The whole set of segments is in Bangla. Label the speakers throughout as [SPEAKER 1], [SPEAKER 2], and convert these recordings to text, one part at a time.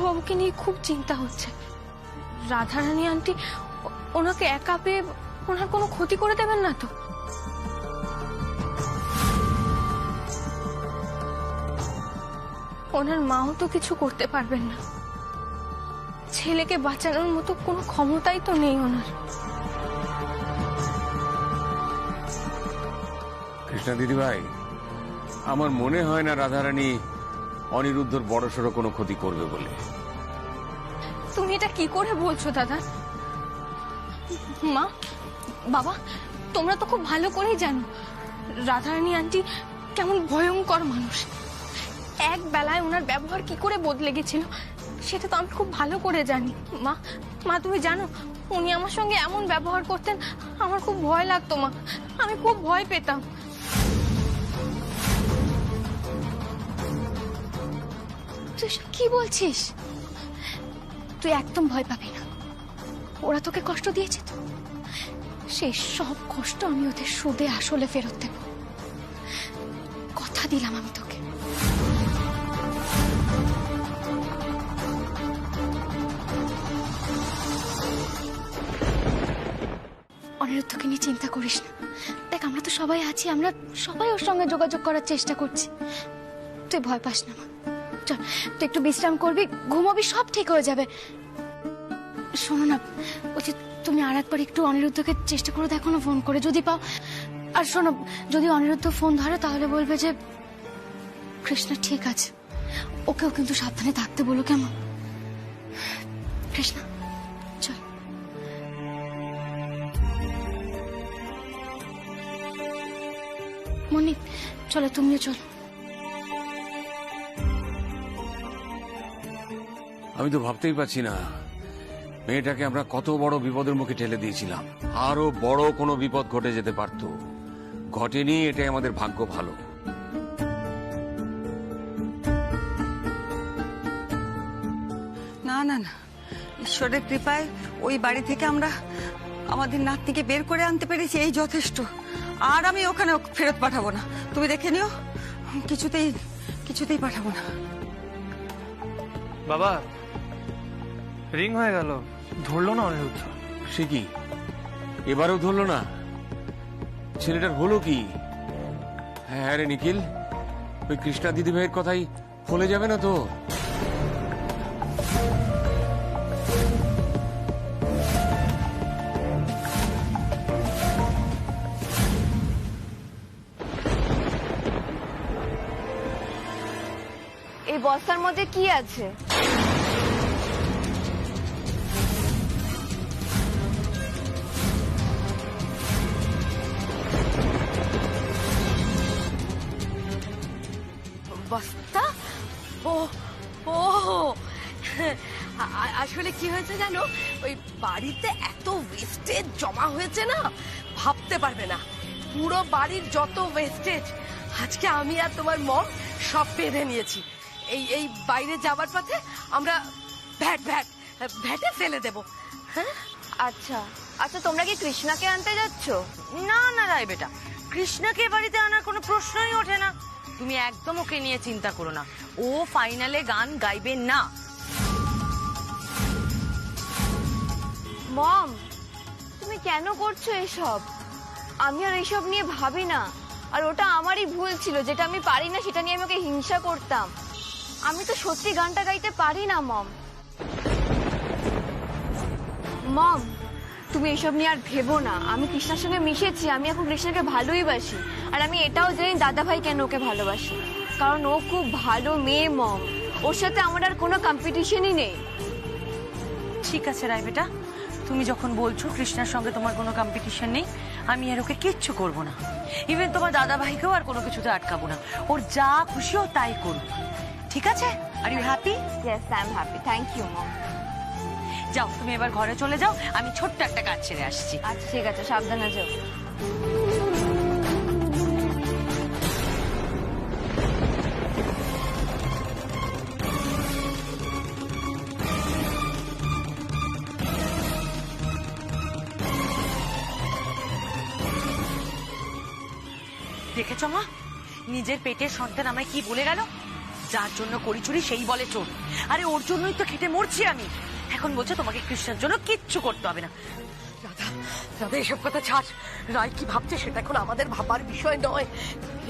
[SPEAKER 1] কৃষ্ণবাবুকে নিয়ে খুব চিন্তা হচ্ছে। রাধারানী আন্টি ওনাকে একা পেয়ে ওনার কোনো ক্ষতি করে দেবেন না তো? ওনার মাও তো কিছু করতে পারবেন না। ছেলেকে বাঁচানোর মতো কোনো ক্ষমতাই তো নেই ওনার।
[SPEAKER 2] কৃষ্ণা দিদিভাই, আমার মনে হয় না রাধারানী অনিরুদ্ধর বড়সড় কোনো ক্ষতি করবে বলে।
[SPEAKER 1] তুমি এটা কি করে বলছো দাদা? মা, বাবা, তোমরা তো খুব ভালো করেই জানো রাধারানী আন্টি কেমন ভয়ঙ্কর মানুষ। এক বেলায় ওনার ব্যবহার কি করে বদলে গেছিল সেটা তো আমি খুব ভালো করে জানি। মা, মা তুমি জানো উনি আমার সঙ্গে এমন ব্যবহার করতেন, আমার খুব ভয় লাগতো মা, আমি খুব ভয় পেতাম। তুই কি বলছিস? তুই একদম ভয় পাবি না। ওরা তোকে কষ্ট দিয়েছে তো, সেই সব কষ্ট আমি ওদের সুদে আসলে ফেরত দেব। কথা দিলাম আমি তোকে। অনিরুদ্ধকে নিয়ে চিন্তা করিস না। দেখ, আমরা তো সবাই আছি, আমরা সবাই ওর সঙ্গে যোগাযোগ করার চেষ্টা করছি। তুই ভয় পাস না মা, চল তুই একটু বিশ্রাম করবি, ঘুমাবি, সব ঠিক হয়ে যাবে। শোনো না, বলছি তুমি আর একবার একটু অনিরুদ্ধকে চেষ্টা করে দেখো না ফোন করে, যদি পাও। আর শোনো, যদি অনিরুদ্ধ ফোন ধরে তাহলে বলবে যে কৃষ্ণা ঠিক আছে, ওকেও কিন্তু সাবধানে থাকতে বলো, কেমন? কৃষ্ণা চল। মনি চলো, তুমিও চলো।
[SPEAKER 2] আমি তো ভাবতেই পারছি না মেয়েটাকে আমরা কত বড় বিপদের মুখে ঠেলে দিয়েছিলাম। আরো বড় কোনো বিপদ ঘটে যেতে পারত, ঘটেনি। এটাই আমাদের ভাগ্য ভালো।
[SPEAKER 3] না না না, ঈশ্বরের কৃপায় ওই বাড়ি থেকে আমরা আমাদের নাতনিকে বের করে আনতে পেরেছি, এই যথেষ্ট। আর আমি ওখানে ফেরত পাঠাবো না, তুমি দেখে নিও। কিছুতেই কিছুতেই পাঠাবো না।
[SPEAKER 4] বাবা, রিং হয়ে গেল, ধরলো না অনিরুদ্ধ।
[SPEAKER 2] সে কি, এবারেও ধরলো না? ছেলেটার হলো কি? হ্যাঁ রে নিখিল, ওই কৃষ্ণা দিদিভাইয়ের কথাই ফলে যাবে না তো?
[SPEAKER 5] এই বস্তার মধ্যে কি আছে?
[SPEAKER 6] বস্তা? ও ও আসলে কি হয়েছে জানো, ওই বাড়িতে এত ওয়েস্টেজ জমা হয়েছে না, ভাবতে পারবে না। পুরো বাড়ির যত ওয়েস্টেজ আজকে আমি আর তোমার মম সব বেঁধে নিয়েছি। এই এই বাইরে যাওয়ার পথে আমরা ভ্যাটে ফেলে দেব। হ্যাঁ
[SPEAKER 5] আচ্ছা আচ্ছা, তোমরা কি কৃষ্ণাকে আনতে যাচ্ছ?
[SPEAKER 7] না না রায় বেটা, কৃষ্ণাকে বাড়িতে আনার কোনো প্রশ্নই ওঠে না। তুমি একদম ওকে নিয়ে চিন্তা করো না, ও ফাইনালে গান গাইবে না।
[SPEAKER 5] মম, তুমি কেন করছো এসব? আমি আর এসব নিয়ে ভাবি না। আর ওটা আমারই ভুল ছিল, যেটা আমি পারি না সেটা নিয়ে আমি ওকে হিংসা করতাম। আমি তো সত্যি গানটা গাইতে পারি না মম। মম, তুমি এসব নিয়ে আর ভেবো না। আমি কৃষ্ণার সঙ্গে মিশেছি, আমি এখন কৃষ্ণাকে ভালোই বাসি। আর আমি এটাও জানি দাদা ভাই কেন ওকে ভালোবাসি, কারণ ও খুব ভালো মেয়ে মম। ওর সাথে আমার আর কোনো কম্পিটিশনই নেই।
[SPEAKER 7] ঠিক আছে রায় বেটা, তুমি যখন বলছো কৃষ্ণার সঙ্গে তোমার কোনো কম্পিটিশন নেই, আমি আর ওকে কিচ্ছু করবো না। ইভেন তোমার দাদা ভাইকেও আর কোনো কিছুতে আটকাবো না। ওর যা খুশি ও তাই করুক, ঠিক আছে? Are you happy?
[SPEAKER 5] Yes, I am happy, thank you mom.
[SPEAKER 7] যাও তুমি এবার ঘরে চলে যাও, আমি ছোট্ট একটা কাজ ছেড়ে আসছি।
[SPEAKER 5] আচ্ছা ঠিক আছে, সাবধানে যাও।
[SPEAKER 7] দেখেছ মা, নিজের পেটের সন্তান আমায় কি বলে গেল? যার জন্য করি চুরি সেই বলে চোর। আরে ওর জন্যই তো খেটে মরছি আমি। এখন বলছে তোমাকে কৃষ্ণের জন্য কিচ্ছু করতে হবে না।
[SPEAKER 6] রাধা রাধা এসব কথা ছাড়। রায় কি ভাবছে সেটা এখন আমাদের ভাবার বিষয় নয়।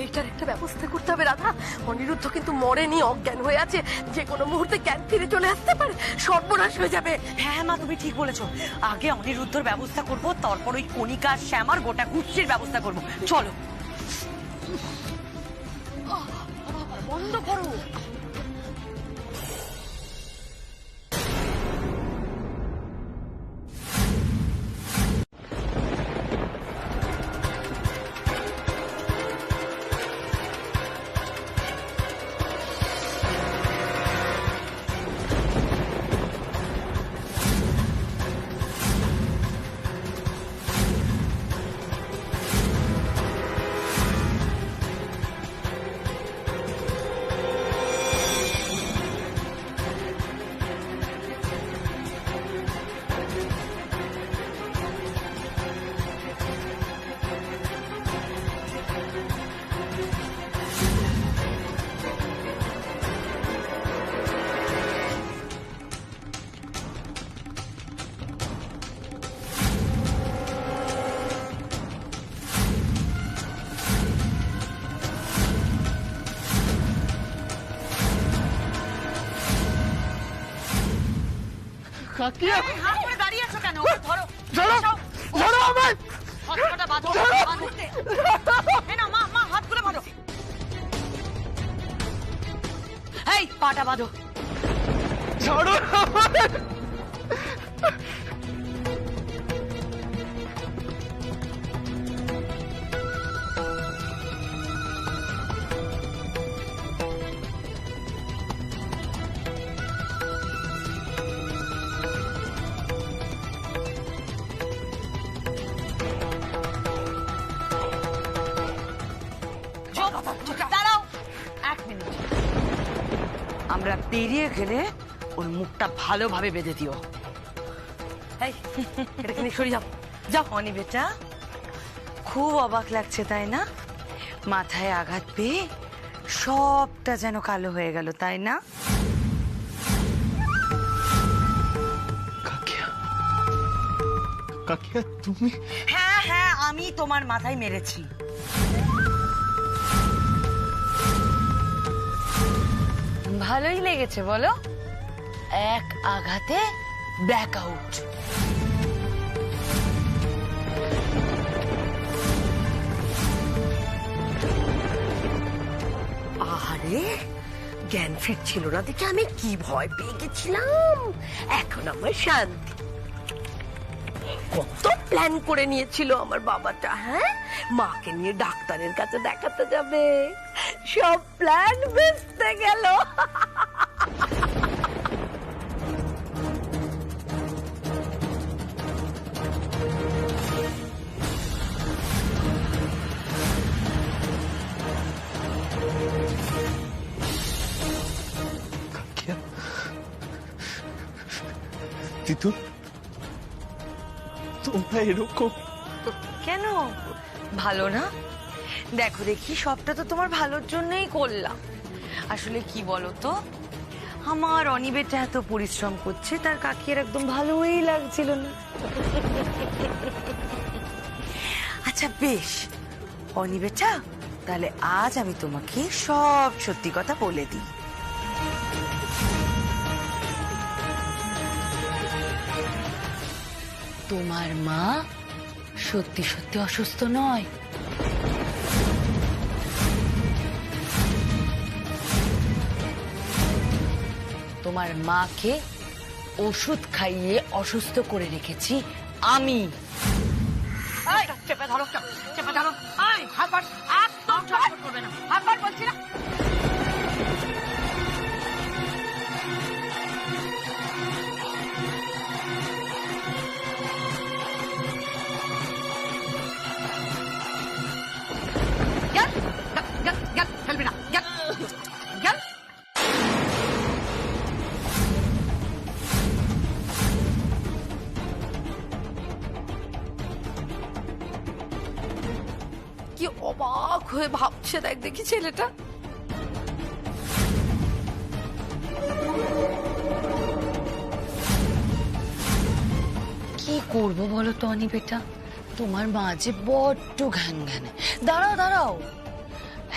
[SPEAKER 6] এইটার একটা ব্যবস্থা করতে হবে রাধা। অনিরুদ্ধ কিন্তু মরেনি, অজ্ঞান হয়ে আছে, যে কোনো মুহূর্তে জ্ঞান ফিরে চলে আসতে পারে, সর্বনাশ হয়ে যাবে।
[SPEAKER 7] হ্যাঁ মা, তুমি ঠিক বলেছো। আগে অনিরুদ্ধর ব্যবস্থা করব, তারপর ওই কণিকা শ্যামার গোটা গুচ্ছির ব্যবস্থা করব। চলো। বন্ধ করো।
[SPEAKER 4] কাকিয়া
[SPEAKER 7] হাত করে দাঁড়িয়ে আছো কেন? ওকে ধরো।
[SPEAKER 4] ধরো ধরো আমায়।
[SPEAKER 7] হাতটা বাঁধো। বাঁধো। এই নাও মা, মা হাতগুলো বাঁধো। এই পাটা বাঁধো।
[SPEAKER 4] ছাড়ো আমায়।
[SPEAKER 7] দাঁড়াও 1 মিনিট। আমরা পেরিয়ে গেলে ওর মুখটা ভালোভাবে বেঁধে দিও।
[SPEAKER 6] এই এটাকে নিয়ে সরে যাও।
[SPEAKER 7] যাও। অনি বেটা, খুব অবাক লাগছে তাই না? মাথায় আঘাত পেয়ে সবটা যেন কালো হয়ে গেল তাই না?
[SPEAKER 4] কাকিয়া কাকিয়া তুমি?
[SPEAKER 7] হ্যাঁ হ্যাঁ, আমি তোমার মাথায় মেরেছি। ভালোই লেগেছে বলো? এক আঘাতে ব্ল্যাক আউট।
[SPEAKER 6] আরে জ্ঞান ফিরছিল না দেখে আমি কি ভয় পেয়ে গেছিলাম। এখন আমার শান্তি। কত প্ল্যান করে নিয়েছিল আমার বাবাটা, হ্যাঁ, মাকে নিয়ে ডাক্তারের কাছে দেখাতে যাবে, সব প্ল্যান ভেস্তে গেল।
[SPEAKER 4] কাকিয়া তিতু, তোমরা এরকম
[SPEAKER 7] কেন? ভালো না? দেখো দেখি, সবটা তো তোমার ভালোর জন্যই করলাম। আসলে কি বলো তো, আমার অনিবেটা এত পরিশ্রম করছে, তার কাকির একদম ভালোই লাগছিল না। আচ্ছা বেশ অনিবেটা, তাহলে আজ আমি তোমাকে সব সত্যি কথা বলে দিই। তোমার মা সত্যি সত্যি অসুস্থ নয়। তোমার মাকে ওষুধ খাইয়ে অসুস্থ করে রেখেছি আমি। চেপে ধরো, চেপে ধরো। একদম ছটফট করবে না, হাতবার বলছি না। কি অবাক হয়ে ভাবছে, দেখ দেখি ছেলেটা। করবো বলো তো অনি বেটা? তোমার মা যে বড্ড ঘ্যান ঘ্যানে। দাঁড়াও দাঁড়াও,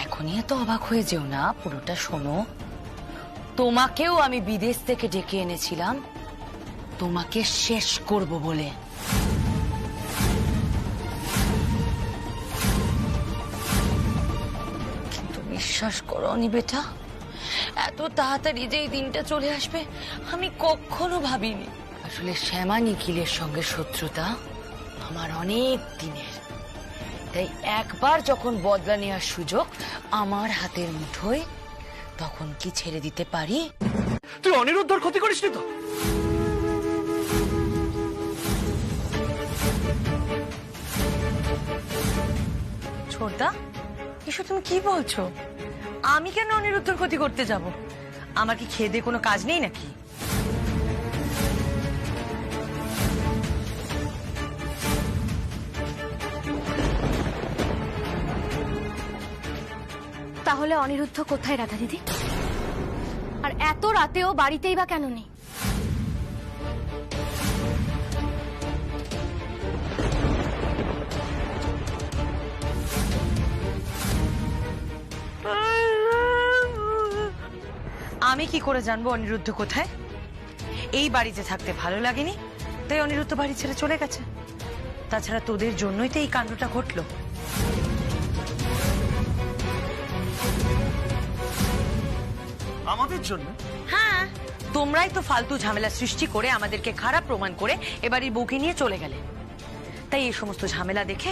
[SPEAKER 7] এখনই এত অবাক হয়ে যেও না, পুরোটা শোনো। তোমাকেও আমি বিদেশ থেকে ডেকে এনেছিলাম তোমাকে শেষ করব বলে। কিন্তু বিশ্বাস করো অনি বেটা, এত তাড়াতাড়ি যে এই দিনটা চলে আসবে আমি কখনো ভাবিনি। আসলে শ্যামা নিখিলের সঙ্গে শত্রুতা আমার অনেক দিনের, তাই একবার যখন বদলা নেওয়ার সুযোগ আমার হাতের মুঠোয়, তখন কি ছেড়ে দিতে পারি?
[SPEAKER 4] তুই অনিরুদ্ধর ক্ষতি করিসনি তো?
[SPEAKER 7] ছোটদা, এসব তুমি কি বলছো? আমি কেন অনিরুদ্ধর ক্ষতি করতে যাব? আমার কি খেয়ে দিয়ে কোনো কাজ নেই নাকি?
[SPEAKER 1] তাহলে অনিরুদ্ধ কোথায় রাধা দিদি? আর এত রাতেও বাড়িতেই বা কেন নেই?
[SPEAKER 7] আমি কি করে জানবো অনিরুদ্ধ কোথায়? এই বাড়িতে থাকতে ভালো লাগেনি, তাই অনিরুদ্ধ বাড়ি ছেড়ে চলে গেছে। তাছাড়া তোদের জন্যই তো এই কাণ্ডটা ঘটলো।
[SPEAKER 4] আমাদের জন্য?
[SPEAKER 7] হ্যাঁ, তোমরাই তো ফালতু ঝামেলা সৃষ্টি করে আমাদেরকে খারাপ প্রমাণ করে এবারই বউকে নিয়ে চলে গেলে। তাই এই সমস্ত ঝামেলা দেখে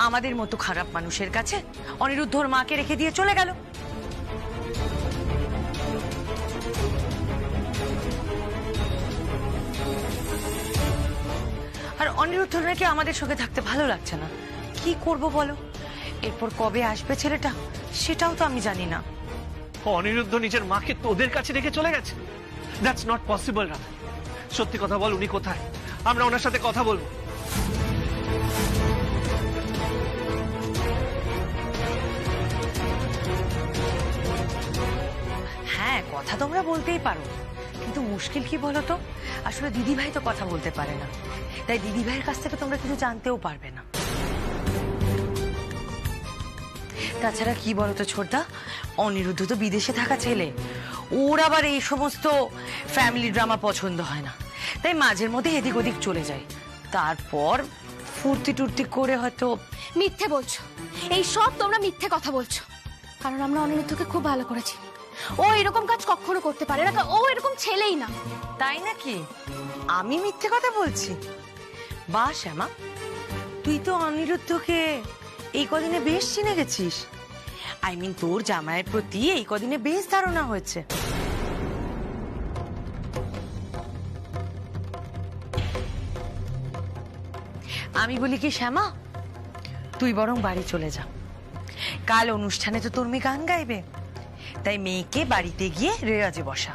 [SPEAKER 7] আমাদের মতো খারাপ মানুষের কাছে অনিরুদ্ধর মাকে রেখে দিয়ে চলে গেল। আর অনিরুদ্ধর নাকি আমাদের সঙ্গে থাকতে ভালো লাগছে না। কি করব বলো? এরপর কবে আসবে ছেলেটা সেটাও তো আমি জানি না।
[SPEAKER 4] অনিরুদ্ধ নিজের মাকে তোদের কাছে রেখে চলে গেছে? That's not possible Radha. সত্যি কথা বল, উনি কোথায়? আমরা ওনার সাথে কথা বলবো।
[SPEAKER 7] হ্যাঁ, কথা তোমরা বলতেই পারো, কিন্তু মুশকিল কি বলো তো? আসলে দিদিভাই তো কথা বলতে পারে না, তাই দিদিভাইয়ের কাছ থেকে তোমরা কিছু জানতেও পারবে না। তাছাড়া কি বলতো ছোটদা, অনিরুদ্ধ তো বিদেশে থাকা ছেলে, ওর আবার এই সমস্ত ফ্যামিলি ড্রামা পছন্দ হয় না, তাই মাঝের মধ্যে এদিক ওদিক চলে যায়। তারপর ফুর্তি টুর্তি করে হয়তো।
[SPEAKER 1] মিথ্যে বলছো, এই সব তোমরা মিথ্যে কথা বলছো। কারণ আমরা অনিরুদ্ধকে খুব ভালো করেছি। ও এরকম কাজ কখনো করতে পারে না, ও এরকম ছেলেই না।
[SPEAKER 7] তাই নাকি? আমি মিথ্যে কথা বলছি? বাহ শ্যামা, তুই তো অনিরুদ্ধকে এই কদিনে বেশ চিনে গেছিস। আই মিন, তোর জামাইয়ের প্রতি এই কদিনে বেশ ধারণা হয়েছে। আমি বলি কি শ্যামা, তুই বরং বাড়ি চলে যা। কাল অনুষ্ঠানে তো তোর মেয়ে গান গাইবে, তাই মেয়েকে বাড়িতে গিয়ে রেওয়াজে বসা।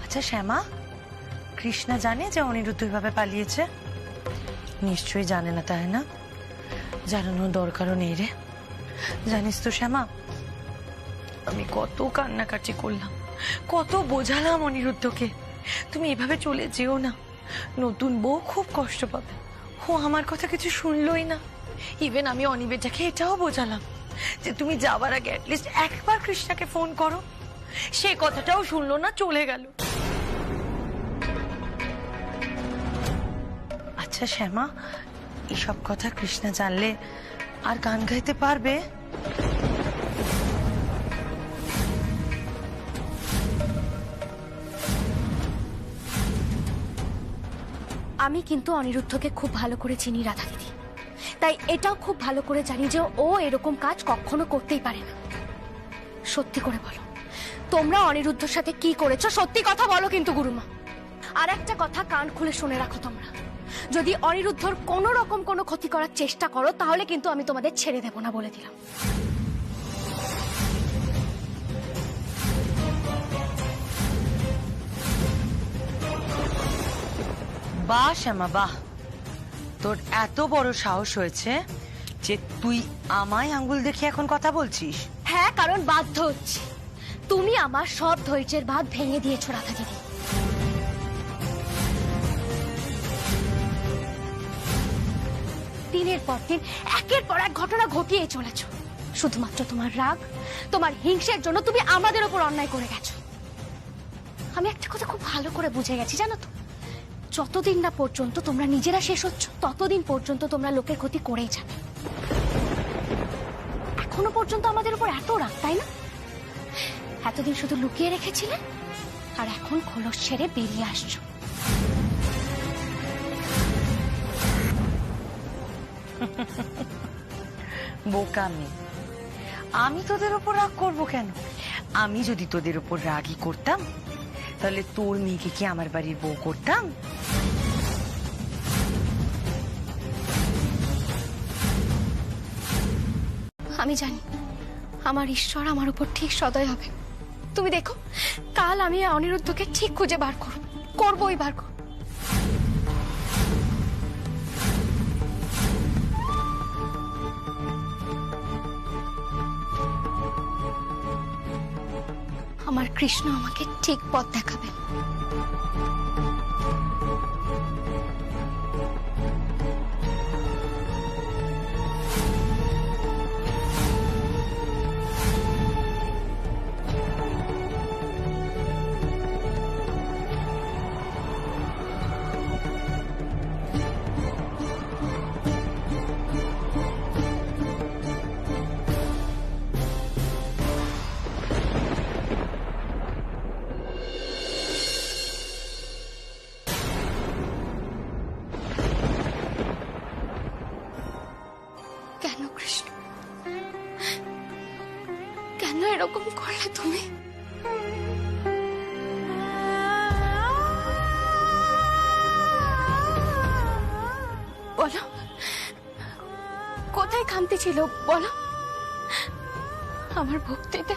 [SPEAKER 7] আচ্ছা শ্যামা, কৃষ্ণা জানে যে অনিরুদ্ধ এভাবে পালিয়েছে? নিশ্চয়ই জানে না, তাই না? জানানোর দরকারও নেই রে। জানিস তো শ্যামা, আমি কত কান্নাকাটি করলাম, কত বোঝালাম অনিরুদ্ধকে, তুমি এভাবে চলে যেও না, নতুন বউ খুব কষ্ট পাবে। ও আমার কথা কিছু শুনলই না। ইভেন আমি অনিবেটাকে এটাও বোঝালাম যে তুমি যাবার আগে অ্যাটলিস্ট একবার কৃষ্ণাকে ফোন করো, সে কথাটাও শুনলো না, চলে গেল। আচ্ছা শ্যামা, এসব কথা কৃষ্ণা জানলে আর গান গাইতে পারবে?
[SPEAKER 1] আমি কিন্তু অনিরুদ্ধকে খুব ভালো করে চিনি রাধা দিদি, তাই এটাও খুব ভালো করে জানি যে ও এরকম কাজ কখনো করতেই পারে না। সত্যি করে বলো, তোমরা অনিরুদ্ধর সাথে কি করেছো? সত্যি কথা বলো কিন্তু গুরুমা। আর একটা কথা কান খুলে শুনে রাখো, তোমরা যদি অনিরুদ্ধর কোনো রকম কোনো ক্ষতি করার চেষ্টা করো, তাহলে কিন্তু আমি তোমাদের ছেড়ে দেব না, বলে দিলাম।
[SPEAKER 7] বাহ শ্যামা বাহ, তোর এত বড় সাহস হয়েছে যে তুই আমায় আঙ্গুল দেখে এখন কথা বলছিস?
[SPEAKER 1] হ্যাঁ, কারণ বাধ্য হচ্ছি। তুমি আমার সব ধৈর্যের বাঁধ ভেঙে দিয়েছো রাধা দিদি। দিনের পর দিন একের পর এক ঘটনা ঘটিয়ে চলেছো। শুধুমাত্র তোমার রাগ, তোমার হিংসের জন্য তুমি আমাদের ওপর অন্যায় করে গেছো। আমি একটা কথা খুব ভালো করে বুঝে গেছি, জানো তো, যতদিন না পর্যন্ত তোমরা নিজেরা শেষ হচ্ছ ততদিন পর্যন্ত তোমরা লোকের ক্ষতি করেই যাবে। এখনো পর্যন্ত আমাদের উপর এত রাগ, তাই না? এতদিন শুধু লুকিয়ে রেখেছিলে, আর এখন খোলস ছেড়ে বেরিয়ে আসছো।
[SPEAKER 7] বোকা মেয়ে, আমি তোদের ওপর রাগ করবো কেন? আমি যদি তোদের ওপর রাগই করতাম তাহলে তোর মেয়েকে কি আমার বাড়ির বউ করতাম?
[SPEAKER 1] আমি জানি আমার ঈশ্বর আমার উপর ঠিক সদয় হবে। তুমি দেখো, কাল আমি অনিরুদ্ধকে ঠিক খুঁজে বার করবই বার করব। আমার কৃষ্ণ আমাকে ঠিক পথ দেখাবেন। কেন কৃষ্ণ, কেন এরকম করলে তুমি? বলো, কোথায় খামতি ছিল বলো? আমার ভক্তিতে,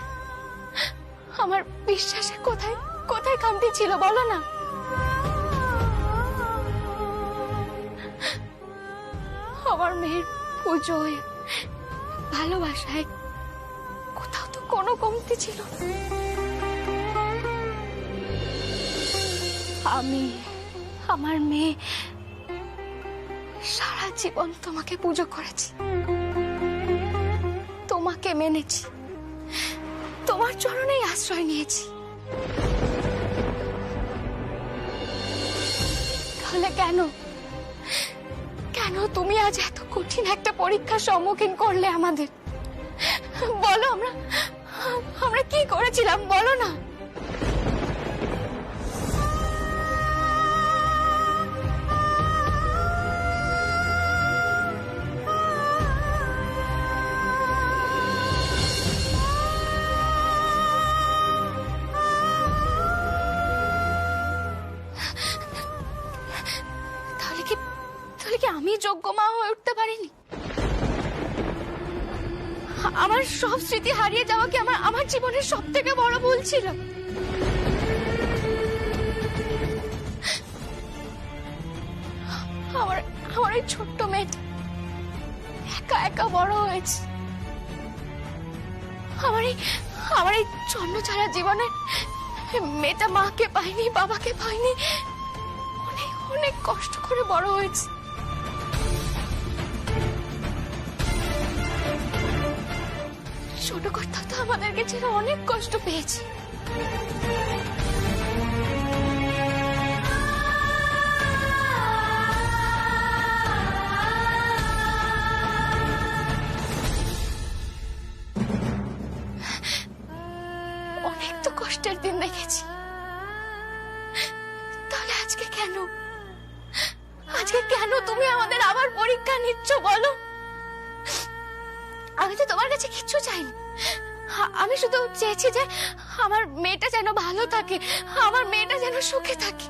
[SPEAKER 1] আমার বিশ্বাসে কোথায় কোথায় খামতি ছিল বলো না? আমার মেয়ের পুজোয়, ভালোবাসায় কোথাও তো কোনো কমতি ছিল? আমি, আমার মেয়ে সারা জীবন তোমাকে পুজো করেছি, তোমাকে মেনেছি, তোমার চরণেই আশ্রয় নিয়েছি। তাহলে কেন, কেন তুমি আজ এত কঠিন একটা পরীক্ষার সম্মুখীন করলে আমাদের? বলো, আমরা কি করেছিলাম বলো না? তাহলে কি আমি যোগ্য মা হয়ে উঠতে পারিনি? আমার সব স্মৃতি হারিয়ে যাওয়া কি আমার জীবনের সব থেকে বড় ভুল ছিল? আমার এই ছোট্ট মেয়েটা একা একা বড় হয়েছে। আমার এই জন্ম ছাড়া জীবনে মেয়েটা মাকে পায়নি, বাবাকে পায়নি, অনেক অনেক কষ্ট করে বড় হয়েছে। ছোট কর্তা তো আমাদেরকে ছেড়ে অনেক কষ্ট পেয়েছে। অনেক তো কষ্টের দিন দেখেছি, তাহলে আজকে কেন, আজকে কেন তুমি আমাদের আবার পরীক্ষা নিচ্ছ বলো? আমি তো তোমার কাছে কিচ্ছু চাইনি, আমি শুধু চেয়েছি যে আমার মেয়েটা যেন ভালো থাকে, আমার মেয়েটা যেন সুখে থাকে।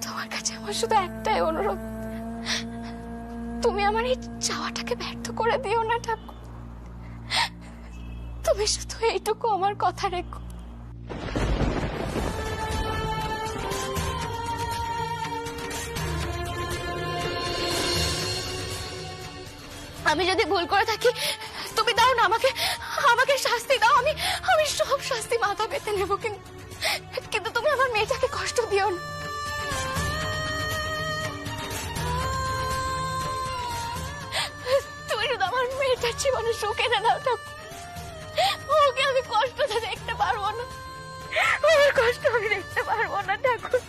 [SPEAKER 1] তোমার কাছে আমার শুধু একটাই অনুরোধ, তুমি আমার এই চাওয়াটাকে ব্যর্থ করে দিও না ঠাকুর। তুমি শুধু এইটুকু আমার কথা রেখো। আমি যদি ভুল করে থাকি তুমি দাও না আমাকে, আমাকে শাস্তি দাও, আমি আমি সব শাস্তি মাথা পেতে নেব, কিন্তু কিন্তু তুমি আমার মেয়েটাকে কষ্ট দিও না। তুমি শুধু আমার মেয়েটার জীবনে সুখ এনে দাও ঠাকুর। ওকে আমি কষ্টটা দেখতে পারবো না, ওর কষ্ট আমি দেখতে পারবো না ঠাকুর।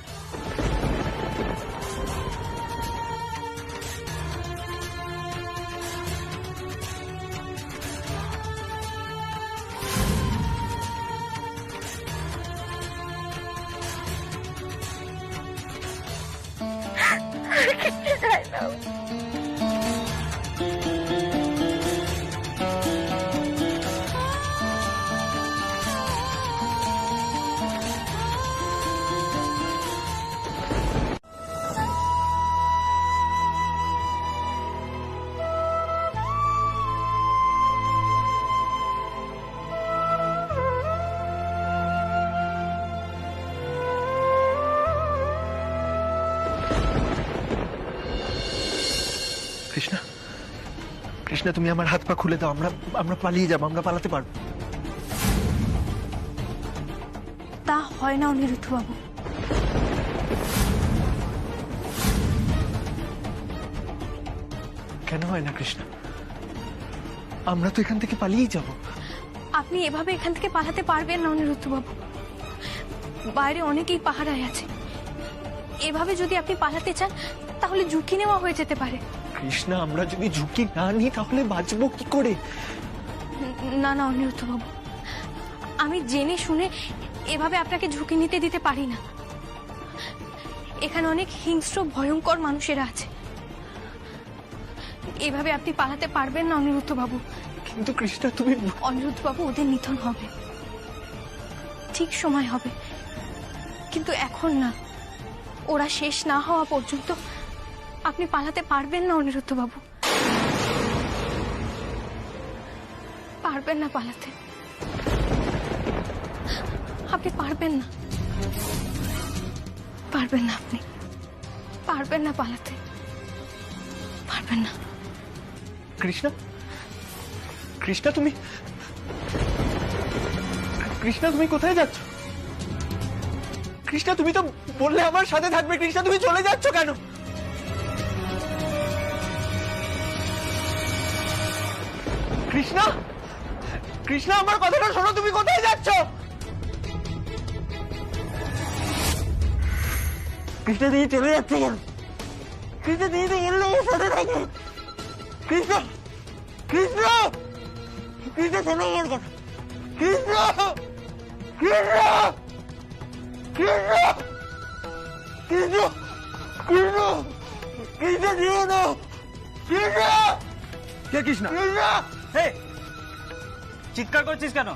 [SPEAKER 4] কৃষ্ণা, কৃষ্ণা তুমি আমার হাত পা খুলে দাও, আমরা আমরা পালিয়ে যাবো, আমরা পালাতে পারবো।
[SPEAKER 1] তা হয় না অনিরুদ্ধ বাবু।
[SPEAKER 4] কেন হয় না কৃষ্ণা? আমরা তো এখান থেকে পালিয়ে যাব।
[SPEAKER 1] আপনি এভাবে এখান থেকে পালাতে পারবেন না অনিরুদ্ধ বাবু, বাইরে অনেকেই পাহারায় আছে। এভাবে যদি আপনি পালাতে চান তাহলে ঝুঁকি নেওয়া হয়ে যেতে পারে।
[SPEAKER 4] কৃষ্ণা, আমরা যদি ঝুঁকি না নিই তাহলে বাঁচবো কি করে?
[SPEAKER 1] না না অনিরুদ্ধ বাবু, আমি জেনে শুনে এভাবে আপনাকে ঝুঁকি নিতে দিতে পারি না। এখানে অনেক হিংস্র ভয়ঙ্কর মানুষেরা আছে, এভাবে আপনি পালাতে পারবেন না অনিরুদ্ধ বাবু।
[SPEAKER 4] কিন্তু কৃষ্ণা তুমি...
[SPEAKER 1] অনিরুদ্ধ বাবু, ওদের নিধন হবে, ঠিক সময় হবে, কিন্তু এখন না। ওরা শেষ না হওয়া পর্যন্ত আপনি পালাতে পারবেন না অনিরুদ্ধ বাবু, পারবেন না পালাতে, আপনি পারবেন না, পারবেন না, আপনি পারবেন না পালাতে, পারবেন না।
[SPEAKER 4] কৃষ্ণা, কৃষ্ণা তুমি... কৃষ্ণা তুমি কোথায় যাচ্ছ? কৃষ্ণা তুমি তো বললে আমার সাথে থাকবে, কৃষ্ণা তুমি চলে যাচ্ছ কেন? কৃষ্ণা, কৃষ্ণা আমার কথাটা শোনো, তুমি কোথায় যাচ্ছ? কৃষ্ণা দিয়ে চলে যাচ্ছে কেন? কৃষ্ণা দিয়ে তো বললে আমার সাথে থাকবে। কৃষ্ণা, কৃষ্ণা, কৃষ্ণা চলে গেল কেন? কৃষ্ণা, কৃষ্ণা, কৃষ্ণা, কৃষ্ণা, কৃষ্ণা, কৃষ্ণা দিয়ে দাও, কৃষ্ণা।
[SPEAKER 8] কে কৃষ্ণা?
[SPEAKER 4] কৃষ্ণা,
[SPEAKER 8] হে, চিৎকার করছিস কেন?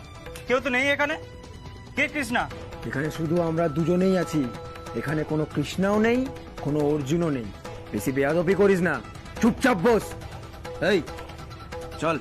[SPEAKER 8] কেউ তো নেই এখানে। কে কৃষ্ণা?
[SPEAKER 9] এখানে শুধু আমরা দুজনেই আছি, এখানে কোনো কৃষ্ণাও নেই, কোনো অর্জুনও নেই। বেশি বেয়াদবি করিস না, চুপচাপ বস। এই চল।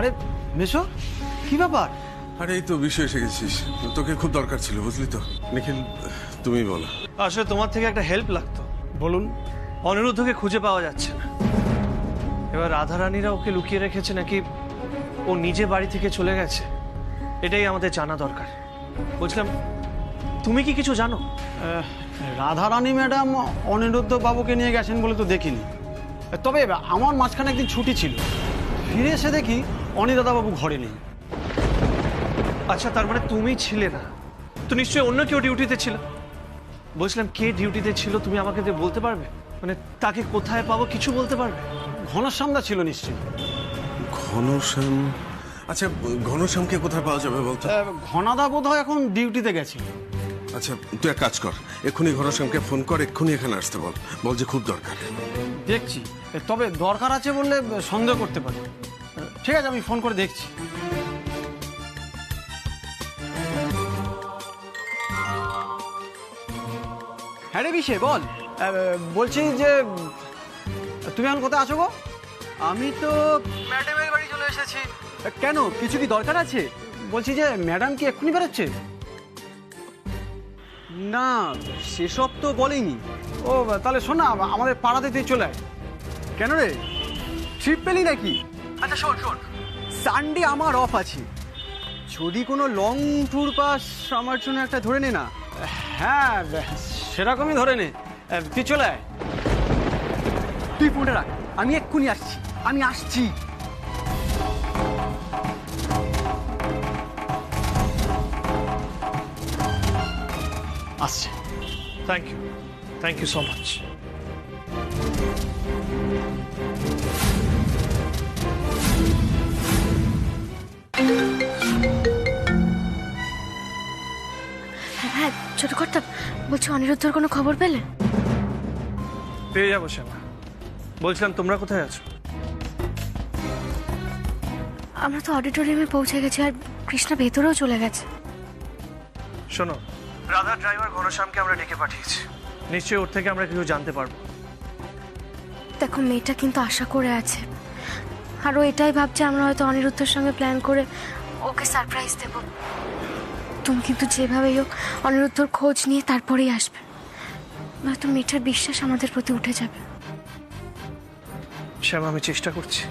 [SPEAKER 10] আরে মেশো কি ব্যাপার?
[SPEAKER 11] আরে এই তো বিষয় এসে গেছিস, তোকে খুব দরকার ছিল বুঝলি তো। নিখিল তুমি বলো।
[SPEAKER 4] আসলে তোমার থেকে একটা হেল্প লাগতো।
[SPEAKER 10] বলুন।
[SPEAKER 4] অনিরুদ্ধকে খুঁজে পাওয়া যাচ্ছে না। এবার রাধারানীরা ওকে লুকিয়ে রেখেছে নাকি ও নিজে বাড়ি থেকে চলে গেছে, এটাই আমাদের জানা দরকার। বলছিলাম তুমি কি কিছু জানো?
[SPEAKER 10] রাধারানী ম্যাডাম অনিরুদ্ধ বাবুকে নিয়ে গেছেন বলে তো দেখিনি, তবে আমার মাঝখানে একদিন ছুটি ছিল, ফিরে এসে দেখি অনিদাদা বাবু ঘরে নেই।
[SPEAKER 4] আচ্ছা, তার মানে তুমি ছিলে না তো, নিশ্চয়ই অন্য কেউ ডিউটিতে ছিল। বলছিলাম কে ডিউটিতে ছিল তুমি আমাকে বলতে পারবে? মানে তাকে কোথায় পাবো কিছু বলতে পারবে?
[SPEAKER 10] ঘনশ্যামদা ছিল নিশ্চয়ই।
[SPEAKER 11] ঘনশ্যাম? আচ্ছা ঘনশ্যামকে কোথায় পাওয়া যাবে বলতো?
[SPEAKER 10] ঘনাদা বোধ হয় এখন ডিউটিতে গেছে।
[SPEAKER 11] আচ্ছা তুই এক কাজ কর, এক্ষুনি ঘনশ্যামকে ফোন কর, এক্ষুনি এখানে আসতে বল, বল যে খুব দরকার।
[SPEAKER 10] দেখছি, তবে দরকার আছে বললে সন্দেহ করতে পারি। ঠিক আছে, আমি ফোন করে দেখছি। হ্যাঁ রে বিশে বল। বলছি যে তুমি এখন কোথায় আছো গো? আমি তো ম্যাডামের বাড়ি চলে এসেছি। কেন, কিছু কি দরকার আছে? বলছি যে ম্যাডাম কি এক্ষুনি বেরোচ্ছে? না সেসব তো বলেনি। ও তাহলে শোন না, আমাদের পাড়াতে তুই চলে আয়। কেন রে, ট্রিপ পেলি নাকি? আচ্ছা শোন শোন, সানডে আমার অফ আছে, যদি কোনো লং ট্যুর পাস আমার জন্য একটা ধরে নে না। হ্যাঁ সেরকমই ধরে নে, তুই চলে আয়। তুই ফোনটা রাখ, আমি এক্ষুনি আসছি, আমি আসছি। আসছে।
[SPEAKER 4] Thank you so much.
[SPEAKER 1] হ্যাঁ ছোট কর্তা, বলছি অনিরুদ্ধর কোনো খবর পেলে?
[SPEAKER 4] পেয়ে যাবো শ্যামা। বলছিলাম তোমরা কোথায় আছো?
[SPEAKER 1] আমরা তো অডিটোরিয়ামে পৌঁছে গেছি, আর কৃষ্ণা ভেতরেও চলে গেছে।
[SPEAKER 4] শোনো, রাধা ড্রাইভার ঘনশ্যামকে আমরা ডেকে পাঠিয়েছি, নিশ্চয়ই ওর থেকে আমরা কিছু জানতে পারবো।
[SPEAKER 1] দেখো মেয়েটা কিন্তু আশা করে আছে, আর ও এটাই ভাবছে আমরা হয়তো অনিরুদ্ধের সঙ্গে প্ল্যান করে ওকে সারপ্রাইজ দেব। তুমি কিন্তু যেভাবেই হোক অনিরুদ্ধর খোঁজ নিয়ে তারপরেই আসবে, নয়তো মেয়েটার বিশ্বাস আমাদের প্রতি উঠে যাবে।
[SPEAKER 4] শ্যামা আমি চেষ্টা করছি।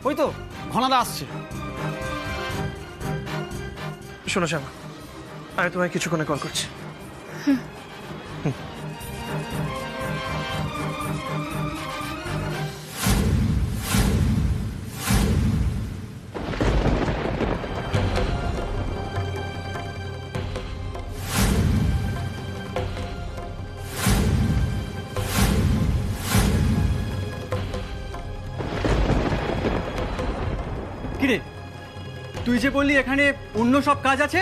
[SPEAKER 10] ওই তো ঘনাদা আসছে।
[SPEAKER 4] শোনো শ্যামা, আমি তোমায় কিছুক্ষণে কল করছি।
[SPEAKER 10] কিরে, তুই যে বললি এখানে অন্য সব কাজ আছে,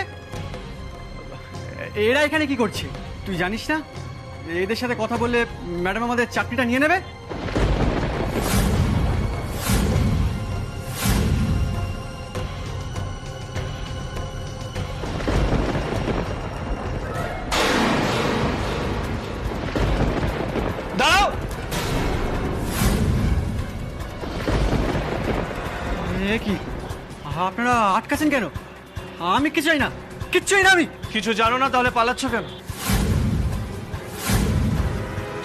[SPEAKER 10] এরা এখানে কি করছে তুই জানিস না? এদের সাথে কথা বললে ম্যাডাম আমাদের চাকরিটা নিয়ে নেবে।
[SPEAKER 4] দাঁড়াও!
[SPEAKER 10] কি আপনারা আটকাছেন কেন? আমি কিছু চাই না, কিচ্ছুই না। আমি
[SPEAKER 4] কিছু জানো না তাহলে পালাচ্ছ কেন?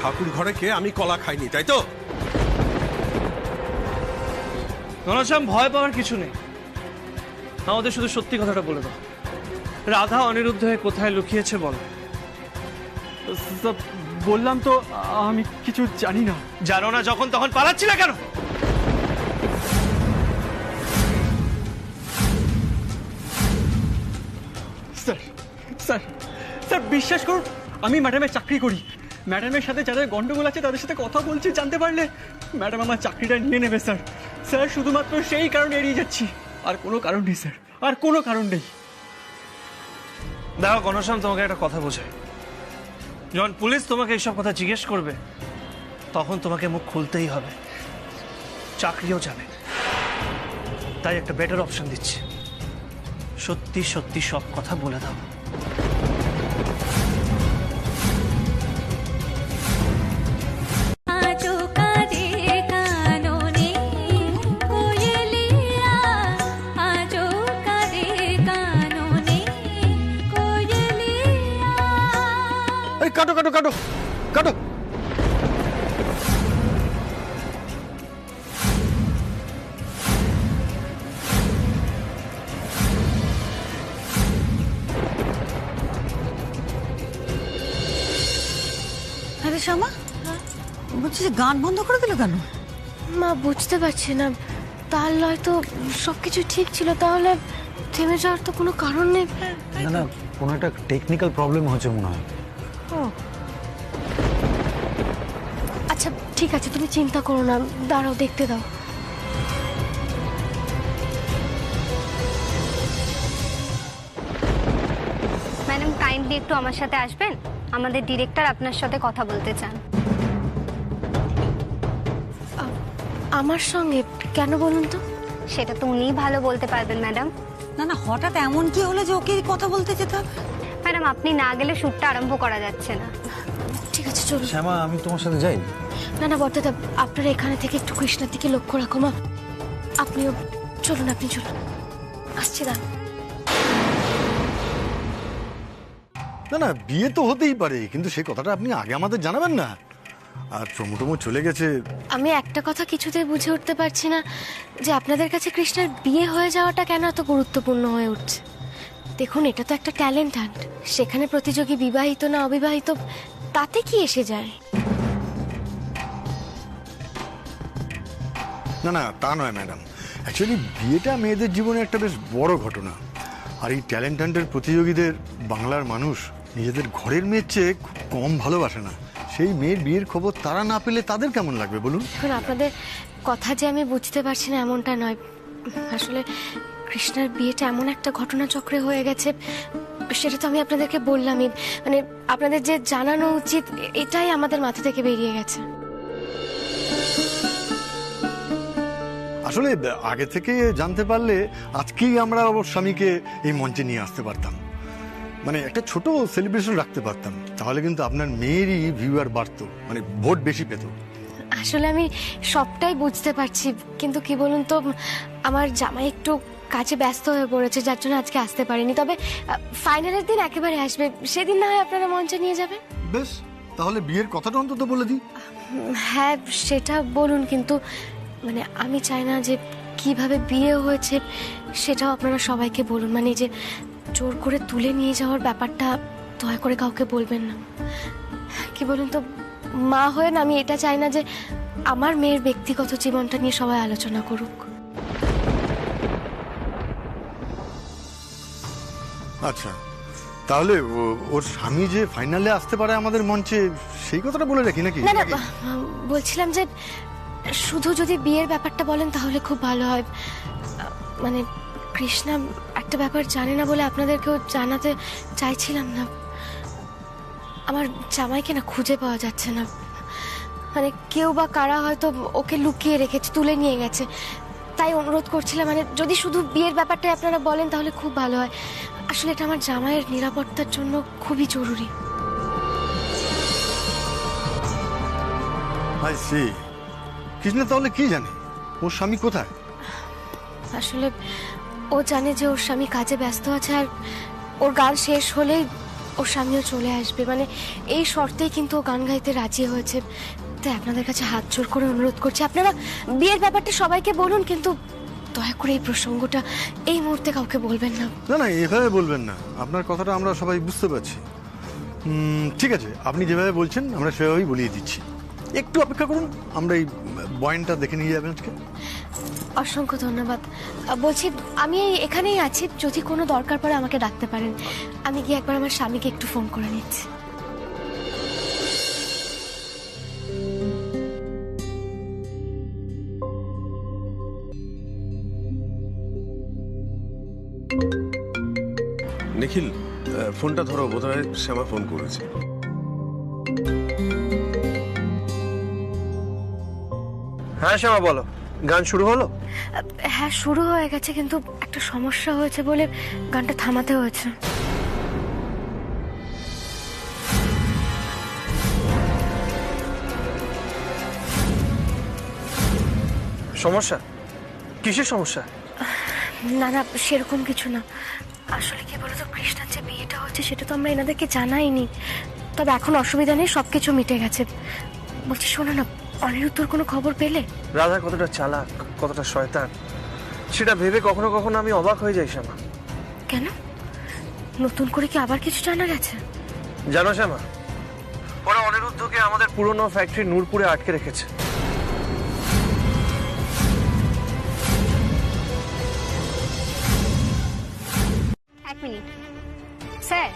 [SPEAKER 11] ঠাকুর ঘরে খেয়ে আমি কলা খাইনি, তাই তো?
[SPEAKER 4] ঘনশ্যাম, ভয় পাওয়ার কিছু নেই, আমাদের শুধু সত্যি কথাটা বলে দাও। রাধা অনিরুদ্ধ হয়ে কোথায় লুকিয়েছে বল।
[SPEAKER 10] বললাম তো আমি কিছু জানি না।
[SPEAKER 4] জানো না যখন তখন পালাচ্ছিলে কেন?
[SPEAKER 10] স্যার স্যার স্যার বিশ্বাস করুন, আমি ম্যাডামের চাকরি করি। ম্যাডামের সাথে যাদের গন্ডগোল আছে তাদের সাথে কথা বলছি, জানতে পারলে ম্যাডাম আমার চাকরিটা নিয়ে নেবে স্যার। স্যার শুধুমাত্র সেই কারণে এড়িয়ে যাচ্ছি, আর কোনো কারণ নেই স্যার, আর কোনো কারণ নেই।
[SPEAKER 4] দেখো ঘনশ্যাম, তোমাকে একটা কথা বোঝাই, যখন পুলিশ তোমাকে এইসব কথা জিজ্ঞেস করবে তখন তোমাকে মুখ খুলতেই হবে, চাকরিও যাবে। তাই একটা বেটার অপশন দিচ্ছি, সত্যি সত্যি সব কথা বলে দাও।
[SPEAKER 12] আজও
[SPEAKER 10] কাটো কাটো কাটো কাটো।
[SPEAKER 3] আরে শ্যামা, বলছি যে গান বন্ধ করে দিল কেন?
[SPEAKER 1] মা বুঝতে পারছি না, তার লয় তো সবকিছু ঠিক ছিল, তাহলে থেমে যাওয়ার তো কোনো কারণ নেই।
[SPEAKER 12] না না, কোনো একটা টেকনিক্যাল প্রবলেম হচ্ছে মনে হয়।
[SPEAKER 1] আচ্ছা ঠিক আছে, তুমি চিন্তা করো না, দাঁড়াও দেখতে দাও।
[SPEAKER 13] ম্যাডাম কাইন্ডলি একটু আমার সাথে আসবেন, আমাদের ডিরেক্টর আপনার সাথে কথা বলতে চান।
[SPEAKER 1] আমার সঙ্গে কেন বলুন তো?
[SPEAKER 13] সেটা তো উনিই ভালো বলতে পারবেন ম্যাডাম।
[SPEAKER 3] না না, হঠাৎ এমন কি হলো যে ওকে কথা বলতে যেতে হবে?
[SPEAKER 13] ম্যাডাম আপনি না গেলে শ্যুটটা আরম্ভ করা যাচ্ছে না।
[SPEAKER 1] ঠিক আছে চলুন।
[SPEAKER 12] শ্যামা, আমি তোমার সাথে যাই।
[SPEAKER 1] না না বর্দাদা, আপনারা এখানে থেকে একটু কৃষ্ণার দিকে লক্ষ্য রাখো। মা আপনিও চলুন, আপনি চলুন, আসছি দাঁড়ান।
[SPEAKER 14] না না, বিয়ে তো হতেই পারে, কিন্তু সেই কথাটা আপনি আগে আমাদের জানাবেন না। আর চমুটমু চলে গেছে।
[SPEAKER 1] আমি একটা কথা কিছুতেই বুঝে উঠতে পারছি না, যে আপনাদের কাছে কৃষ্ণার বিয়ে হয়ে যাওয়াটা কেন এত গুরুত্বপূর্ণ হয়ে উঠছে। দেখুন, এটা তো একটা ট্যালেন্ট হান্ট, সেখানে প্রতিযোগী বিবাহিত না অবিবাহিত তাতে কি এসে যায়?
[SPEAKER 14] না না, তা নয় ম্যাডাম, অ্যাকচুয়ালি বিয়েটা মেয়েদের জীবনে একটা বেশ বড় ঘটনা। আর এই ট্যালেন্ট হান্টের প্রতিযোগীদের বাংলার মানুষ নিজেদের ঘরের মেয়ের চেয়ে খুব কম ভালোবাসে না। সেই মেয়ের বিয়ের খবর তারা না পেলে তাদের কেমন লাগবে বলুন?
[SPEAKER 1] এখন আপনাদের কথা যে আমি বুঝতে পারছি না এমনটা নয়, আসলে কৃষ্ণার বিয়েটা এমন একটা ঘটনাচক্রে হয়ে গেছে, সেটা তো আমি আপনাদেরকে বললামই, মানে আপনাদের যে জানানো উচিত এটাই আমাদের মাথা থেকে বেরিয়ে গেছে।
[SPEAKER 14] আসলে আগে থেকে জানতে পারলে আজকেই আমরা ওর স্বামীকে এই মঞ্চে নিয়ে আসতে পারতাম, মানে একটা ছোট সেলিব্রেশন রাখতে পারতাম, তাহলে কিন্তু আপনার মেয়েরই ভিউয়ার বাড়তো, মানে ভোট বেশি পেত।
[SPEAKER 1] আসলে আমি সবটাই বুঝতে পারছি, কিন্তু কি বলুন তো, আমার জামাই একটু কাজে ব্যস্ত হয়ে পড়েছে, যার জন্য আজকে আসতে পারিনি। তবে ফাইনালের দিন একেবারে আসবে, সেদিন না হয় আপনারা মঞ্চে নিয়ে যাবেন।
[SPEAKER 14] বেশ, তাহলে বিয়ের কথাটা অন্তত বলে দিই।
[SPEAKER 1] হ্যাঁ সেটা বলুন, কিন্তু মানে আমি চাই না যে কিভাবে বিয়ে হয়েছে সেটাও আপনারা সবাইকে বলুন, মানে যে জোর করে তুলে নিয়ে যাওয়ার ব্যাপারটা দয়া করে কাউকে বলবেন না। কি বলুন তো, মা হয়ে না আমি এটা চাই না যে আমার মেয়ের ব্যক্তিগত জীবনটা নিয়ে সবাই আলোচনা করুক।
[SPEAKER 14] আচ্ছা, তাহলে ওর স্বামী যে ফাইনালে আসতে পারে আমাদের মঞ্চে, সেই কথাটা বলে রাখি নাকি?
[SPEAKER 1] না না, বলছিলাম যে শুধু যদি বিয়ের ব্যাপারটা বলেন তাহলে খুব ভালো হয়। মানে কৃষ্ণা একটা ব্যাপার জানে না বলে আপনাদেরকেও জানাতে চাইছিলাম না। আমার জামাইকে না খুঁজে পাওয়া যাচ্ছে না, মানে কেউ বা কারা হয়তো ওকে লুকিয়ে রেখেছে, তুলে নিয়ে গেছে। তাই অনুরোধ করছিলাম, মানে যদি শুধু বিয়ের ব্যাপারটা আপনারা বলেন তাহলে খুব ভালো হয়। আসলে এটা আমার জামাইয়ের নিরাপত্তার জন্য খুবই জরুরি।
[SPEAKER 14] I C. কৃষ্ণা তাহলে কি জানে, ওর স্বামী কোথায়?
[SPEAKER 1] আসলে ও জানে যে ওর স্বামী কাজে ব্যস্ত আছে, আর ওর গান শেষ হলেই ওর স্বামীও চলে আসবে, মানে এই শর্তেই কিন্তু ও গান গাইতে রাজি হয়েছে। তাই আপনাদের কাছে হাত জোর করে অনুরোধ করছি, আপনারা বিয়ের ব্যাপারটা সবাইকে বলুন, কিন্তু দয়া করে এই প্রসঙ্গটা এই মুহূর্তে কাউকে বলবেন না।
[SPEAKER 14] না না, এভাবে বলবেন না, আপনার কথাটা আমরা সবাই বুঝতে পারছি। ঠিক আছে, আপনি যেভাবে বলছেন আমরা সেভাবেই বলিয়ে দিচ্ছি। একটু অপেক্ষা করুন, আমরা এই বয়ানটা দেখে নিয়ে যাবেন আজকে।
[SPEAKER 1] অসংখ্য ধন্যবাদ। বলছি আমি এখানেই আছি, যদি কোনো দরকার পড়ে আমাকে ডাকতে পারেন। আমি গিয়ে একবার আমার স্বামীকে একটু ফোন করে নিচ্ছি।
[SPEAKER 11] নিখিল, ফোনটা ধরো, বোধহয় শ্যামা ফোন করেছে।
[SPEAKER 4] হ্যাঁ শ্যামা বলো, গান শুরু হলো?
[SPEAKER 1] হ্যাঁ শুরু হয়ে গেছে, কিন্তু একটা সমস্যা হয়েছে বলে গানটা থামাতে হয়েছে।
[SPEAKER 4] সমস্যা? কিসের সমস্যা?
[SPEAKER 1] না না, সেরকম কিছু না। আসলে কি বলতো, কৃষ্ণার যে বিয়েটা হচ্ছে সেটা তো আমরা এনাদেরকে জানাইনি, তবে এখন অসুবিধা নেই, সবকিছু মিটে গেছে। বলছি শোনো না, অনিরুদ্ধর কোনো খবর পেলে?
[SPEAKER 4] রাধা কতটা চালাক, কতটা শয়তান, সেটা ভেবে কখনো কখনো আমি অবাক হয়ে যাই শ্যামা।
[SPEAKER 1] কেন, নতুন করে কি আবার কিছু জানা গেছে?
[SPEAKER 4] জানো শ্যামা, ওরা অনিরুদ্ধকে আমাদের পুরনো ফ্যাক্টরি নূরপুরে আটকে রেখেছে।
[SPEAKER 13] এক মিনিট স্যার,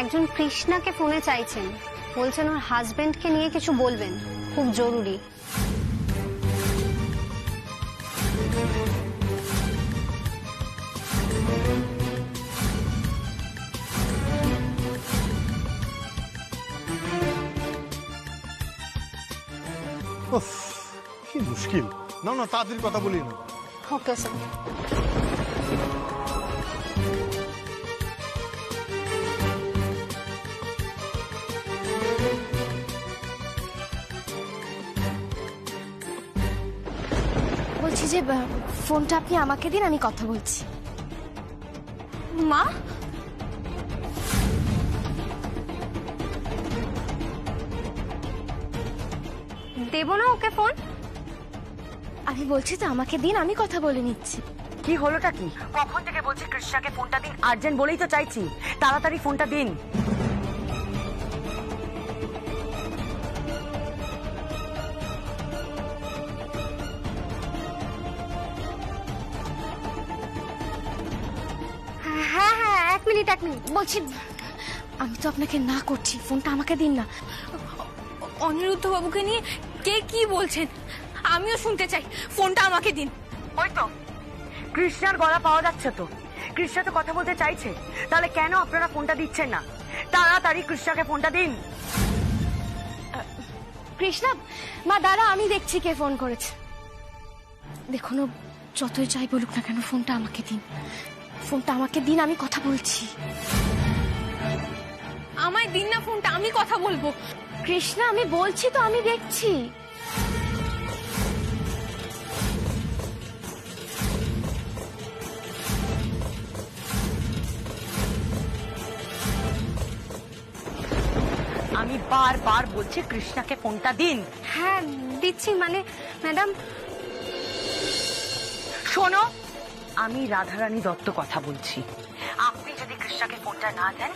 [SPEAKER 13] একজন কৃষ্ণাকে ফোনে চাইছেন, বলছেন ওর হাজবেন্ডকে নিয়ে কিছু বলবেন, খুব জরুরি।
[SPEAKER 14] উফ, কি মুশকিল। না না, তাদের কথা বলি না।
[SPEAKER 13] Okay sir.
[SPEAKER 1] বলছি যে ফোনটা আপনি আমাকে দিন, আমি কথা বলছি।
[SPEAKER 5] মা,
[SPEAKER 13] দেবো না ওকে ফোন?
[SPEAKER 1] আমি বলছি তো আমাকে দিন, আমি কথা বলে নিচ্ছি।
[SPEAKER 7] কি হলোটা কি? কখন থেকে বলছি কৃষ্ণাকে ফোনটা দিন, আর্জেন্ট বলেই তো চাইছি, তাড়াতাড়ি ফোনটা দিন।
[SPEAKER 1] হ্যাঁ হ্যাঁ, এক মিনিট বলছি, আমি তো আপনাকে না করছি, ফোনটা আমাকে দিন না।
[SPEAKER 5] অনিরুদ্ধ বাবুকে নিয়ে কে কি বলছেন আমিও শুনতে চাই, ফোনটা আমাকে দিন।
[SPEAKER 7] ওই তো কৃষ্ণার গলা পাওয়া যাচ্ছে তো, কৃষ্ণা তো কথা বলতে চাইছে, তাহলে কেন আপনারা ফোনটা দিচ্ছেন না? তাড়াতাড়ি কৃষ্ণাকে ফোনটা দিন।
[SPEAKER 1] কৃষ্ণা, মা দাঁড়া, আমি দেখছি কে ফোন করেছে। দেখুন, ও যতই চাই বলুক না কেন, ফোনটা আমাকে দিন, ফোনটা আমাকে দিন, আমি কথা বলছি।
[SPEAKER 5] আমায় দিন না ফোনটা, আমি কথা বলবো।
[SPEAKER 1] কৃষ্ণা, আমি বলছি তো, আমি দেখছি।
[SPEAKER 7] আমি বারবার বলছি কৃষ্ণাকে ফোনটা দিন।
[SPEAKER 13] হ্যাঁ দিচ্ছি, মানে ম্যাডাম।
[SPEAKER 7] শোনো, আমি রাধারানী দত্ত কথা বলছি। আপনি যদি কৃষ্ণাকে ফোনটা না দেন,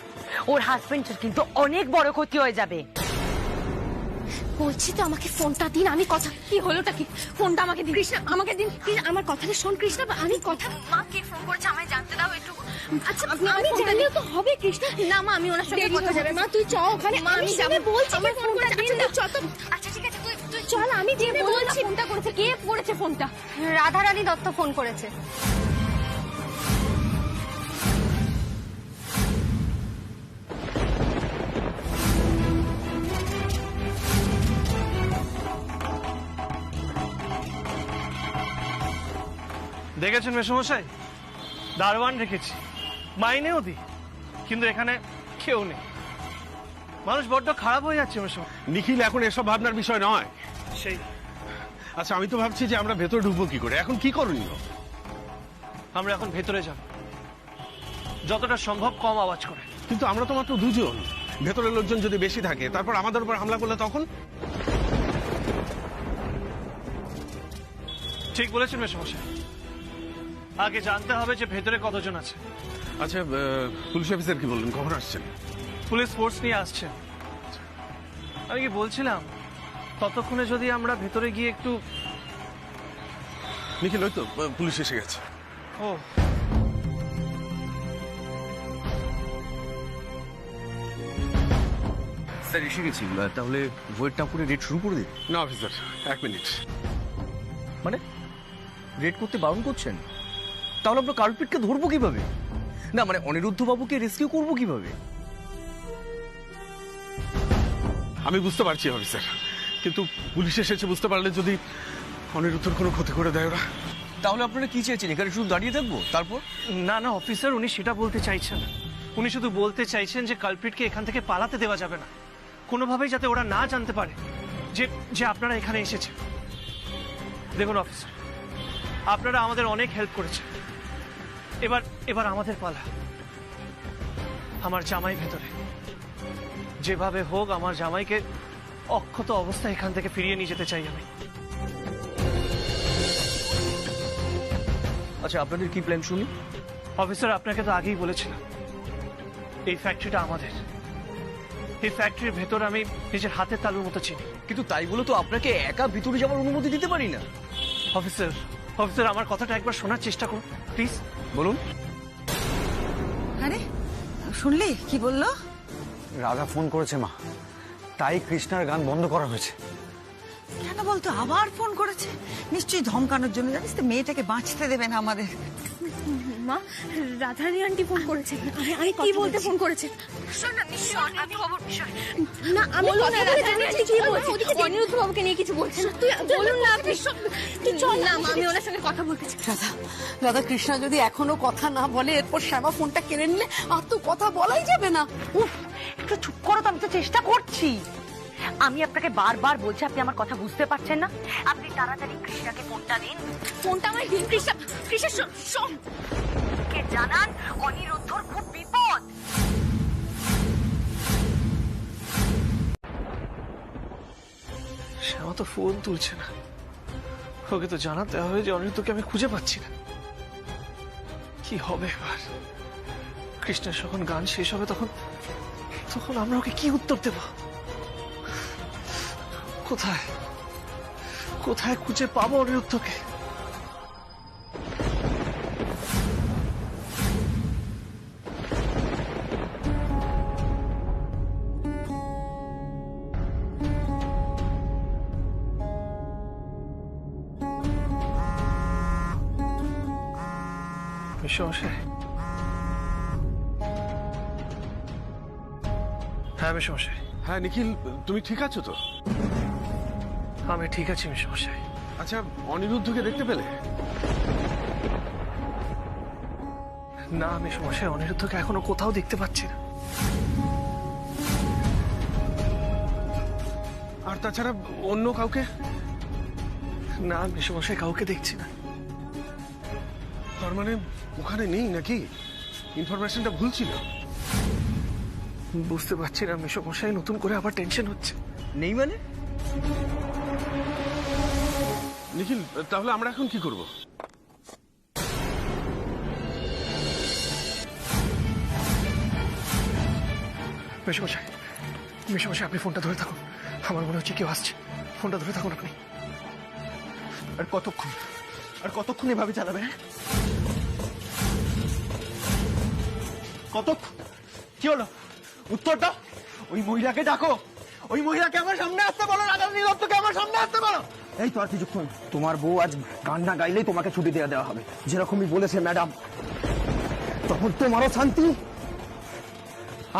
[SPEAKER 7] ওর হাজবেন্ডের কিন্তু অনেক বড় ক্ষতি হয়ে যাবে।
[SPEAKER 1] বলছি তো আমাকে ফোনটা দিন, আমি কথা।
[SPEAKER 5] কি হলোটা কি? ফোনটা আমাকে দিন কৃষ্ণা, আমাকে দিন।
[SPEAKER 1] আমার কথাটা শোন কৃষ্ণা, আমি কথা।
[SPEAKER 5] মা কে ফোন করেছে আমায় জানতে দাও একটু।
[SPEAKER 1] আচ্ছা আমি জানলেও তো হবে কৃষ্ণা।
[SPEAKER 5] না মা, আমি ওনার সঙ্গে কথা
[SPEAKER 1] যাবে। মা তুই চ ওখানে,
[SPEAKER 5] মা আমি যাব।
[SPEAKER 1] বলছি
[SPEAKER 5] আমার
[SPEAKER 1] ফোন করে দিন।
[SPEAKER 5] আচ্ছা ঠিক আছে, তুই
[SPEAKER 1] চল, আমি যে বলছি।
[SPEAKER 5] ফোনটা করেছে কে? করেছে ফোনটা?
[SPEAKER 13] রাধারানী দত্ত ফোন করেছে।
[SPEAKER 4] দেখেছেন মেসমশাই, দারোয়ান রেখেছি, মাইনেও দিই, কিন্তু এখানে কেউ নেই। মানুষ বড্ড খারাপ হয়ে যাচ্ছে মেসমশাই।
[SPEAKER 11] নিখিল, এখন এসব ভাবনার বিষয় নয়।
[SPEAKER 4] সেই
[SPEAKER 11] আচ্ছা, আমি তো ভাবছি যে আমরা ভেতরে ঢুকবো কি করে, এখন কি করণীয়?
[SPEAKER 4] আমরা এখন ভেতরে যাব, যতটা সম্ভব কম আওয়াজ করে।
[SPEAKER 11] কিন্তু আমরা তো মাত্র দুজন, ভেতরের লোকজন যদি বেশি থাকে, তারপর আমাদের উপর হামলা করলে তখন?
[SPEAKER 4] ঠিক বলেছেন মেসমশাই, আগে জানতে হবে যে ভেতরে কতজন আছে।
[SPEAKER 11] আচ্ছা, পুলিশ অফিসার কি বললেন, কখন আসছেন?
[SPEAKER 4] পুলিশ ফোর্স নিয়ে আসছে। আমি কি বলছিলাম, ততক্ষণে যদি আমরা ভেতরে গিয়ে একটু।
[SPEAKER 11] নিখিল, ওই তো পুলিশ এসে গেছে।
[SPEAKER 4] ও,
[SPEAKER 15] স্যার এসে গেছি, তাহলে ওয়েটটা করে রেড শুরু করে দিই?
[SPEAKER 11] না অফিসার, 1 মিনিট।
[SPEAKER 15] মানে রেড করতে বারণ করছেন? তাহলে আমরা কালপিটকে ধরবো কিভাবে? না মানে অনিরুদ্ধ বাবুকে রেস্কিউ করবো কিভাবে?
[SPEAKER 11] আমি বুঝতে পারছি অফিসার, কিন্তু পুলিশ এসেছে বুঝতে পারলে যদি অনিরুদ্ধর কোনো ক্ষতি করে দেয় ওরা।
[SPEAKER 15] তাহলে আপনারা কি চেয়েছেন, এখানে শুধু দাঁড়িয়ে থাকবো? তারপর?
[SPEAKER 4] না না অফিসার, উনি সেটা বলতে চাইছেন না। উনি শুধু বলতে চাইছেন যে কালপিটকে এখান থেকে পালাতে দেওয়া যাবে না, কোনোভাবেই যাতে ওরা না জানতে পারে যে যে আপনারা এখানে এসেছেন। দেখুন অফিসার, আপনারা আমাদের অনেক হেল্প করেছেন, এবার আমাদের পালা। আমার জামাই ভেতরে, যেভাবে হোক আমার জামাইকে অক্ষত অবস্থায় এখান থেকে ফিরিয়ে নিয়ে যেতে চাই আমি।
[SPEAKER 15] আচ্ছা, আপনাদের কি প্ল্যান শুনি?
[SPEAKER 4] অফিসার, আপনাকে তো আগেই বলেছিলাম এই ফ্যাক্টরিটা আমাদের। এই ফ্যাক্টরির ভেতর আমি নিজের হাতের তালুর মতো চিনি।
[SPEAKER 15] কিন্তু তাই বলে তো আপনাকে একা ভিতরে যাওয়ার অনুমতি দিতে পারি না।
[SPEAKER 4] অফিসার, অফিসার, আমার কথাটা একবার শোনার চেষ্টা করুন প্লিজ।
[SPEAKER 15] বলুন।
[SPEAKER 3] আরে শুনলি কি বললো?
[SPEAKER 12] রাধা ফোন করেছে মা, তাই কৃষ্ণার গান বন্ধ করা হয়েছে।
[SPEAKER 3] কেন বলতো আবার ফোন করেছে? নিশ্চয়ই ধমকানোর জন্য। জানিস তো মেয়েটাকে বাঁচতে দেবে না আমাদের।
[SPEAKER 1] মা, রাধারানী আন্টি ফোন করেছে। আমি কি বলতে ফোন করেছে? না, আমি কথা বলে জানি আন্টি কি বলছে। অনিরুদ্ধ বাবুকে নিয়ে কিছু বলছে না। তুই বলুন না আপনি। তুই চল না, আমি ওনার সঙ্গে কথা বলতে চাই।
[SPEAKER 6] রাধা কৃষ্ণা যদি এখনো কথা না বলে, এরপর শ্যামা ফোনটা কেড়ে নিলে আর তো কথা বলাই যাবে না।
[SPEAKER 7] উফ, একটু চুপ করো তো, আমি তো চেষ্টা করছি। আমি আপনাকে বারবার বলছি, আপনি আমার কথা বুঝতে পারছেন না? আপনি তাড়াতাড়ি কৃষ্ণাকে ফোনটা দিন।
[SPEAKER 1] ফোনটা আমার দিন। কৃষ্ণা, কৃষ্ণা শোন,
[SPEAKER 7] কে জানান অনিরুদ্ধর খুব বিপদ।
[SPEAKER 4] শ্যামা তো ফোন তুলছে না। ওকে তো জানাতে হবে যে অনিরুদ্ধকে আমি খুঁজে পাচ্ছি না। কি হবে এবার? কৃষ্ণের যখন গান শেষ হবে তখন তখন আমরা ওকে কি উত্তর দেব? কোথায় কোথায় খুঁজে পাবো অনিরুদ্ধকে? মেশমশাই, হ্যাঁ মেশমশাই।
[SPEAKER 11] হ্যাঁ নিখিল, তুমি ঠিক আছো তো?
[SPEAKER 4] আমি ঠিক আছি মেশমশাই।
[SPEAKER 11] আচ্ছা, অনিরুদ্ধকে দেখতে পেলে?
[SPEAKER 4] না মেশমশাই, অনিরুদ্ধকে এখনো কোথাও দেখতে পাচ্ছি না।
[SPEAKER 11] আর তাছাড়া অন্য কাউকে?
[SPEAKER 4] না মেশমশাই, কাউকে দেখছি না।
[SPEAKER 11] তার মানে ওখানে নেই নাকি? ইনফরমেশনটা ভুল ছিল?
[SPEAKER 4] বুঝতে পারছি না মেশমশাই, নতুন করে আবার টেনশন হচ্ছে।
[SPEAKER 15] নেই মানে?
[SPEAKER 11] নিখিল, তাহলে আমরা এখন কি করব?
[SPEAKER 4] মেশমশাই, মেশমশাই, আপনি ফোনটা ধরে থাকুন। আমার মনে হচ্ছে কেউ আসছে। ফোনটা ধরে থাকুন আপনি।
[SPEAKER 15] আর কতক্ষণ এভাবে চালাবে? কতক্ষণ? কি হলো? উত্তরটা ওই মহিলাকে ডাকো। ওই মহিলাকে আমার সামনে আসতে বলো। রাধারানী দত্তকে আমার সামনে আসতে বলো।
[SPEAKER 9] এই তো আর কিছুক্ষণ। তোমার বউ আজ গান না গাইলেই তোমাকে ছুটি দেওয়া হবে, যেরকমই বলেছে ম্যাডাম। তখন তোমারও শান্তি,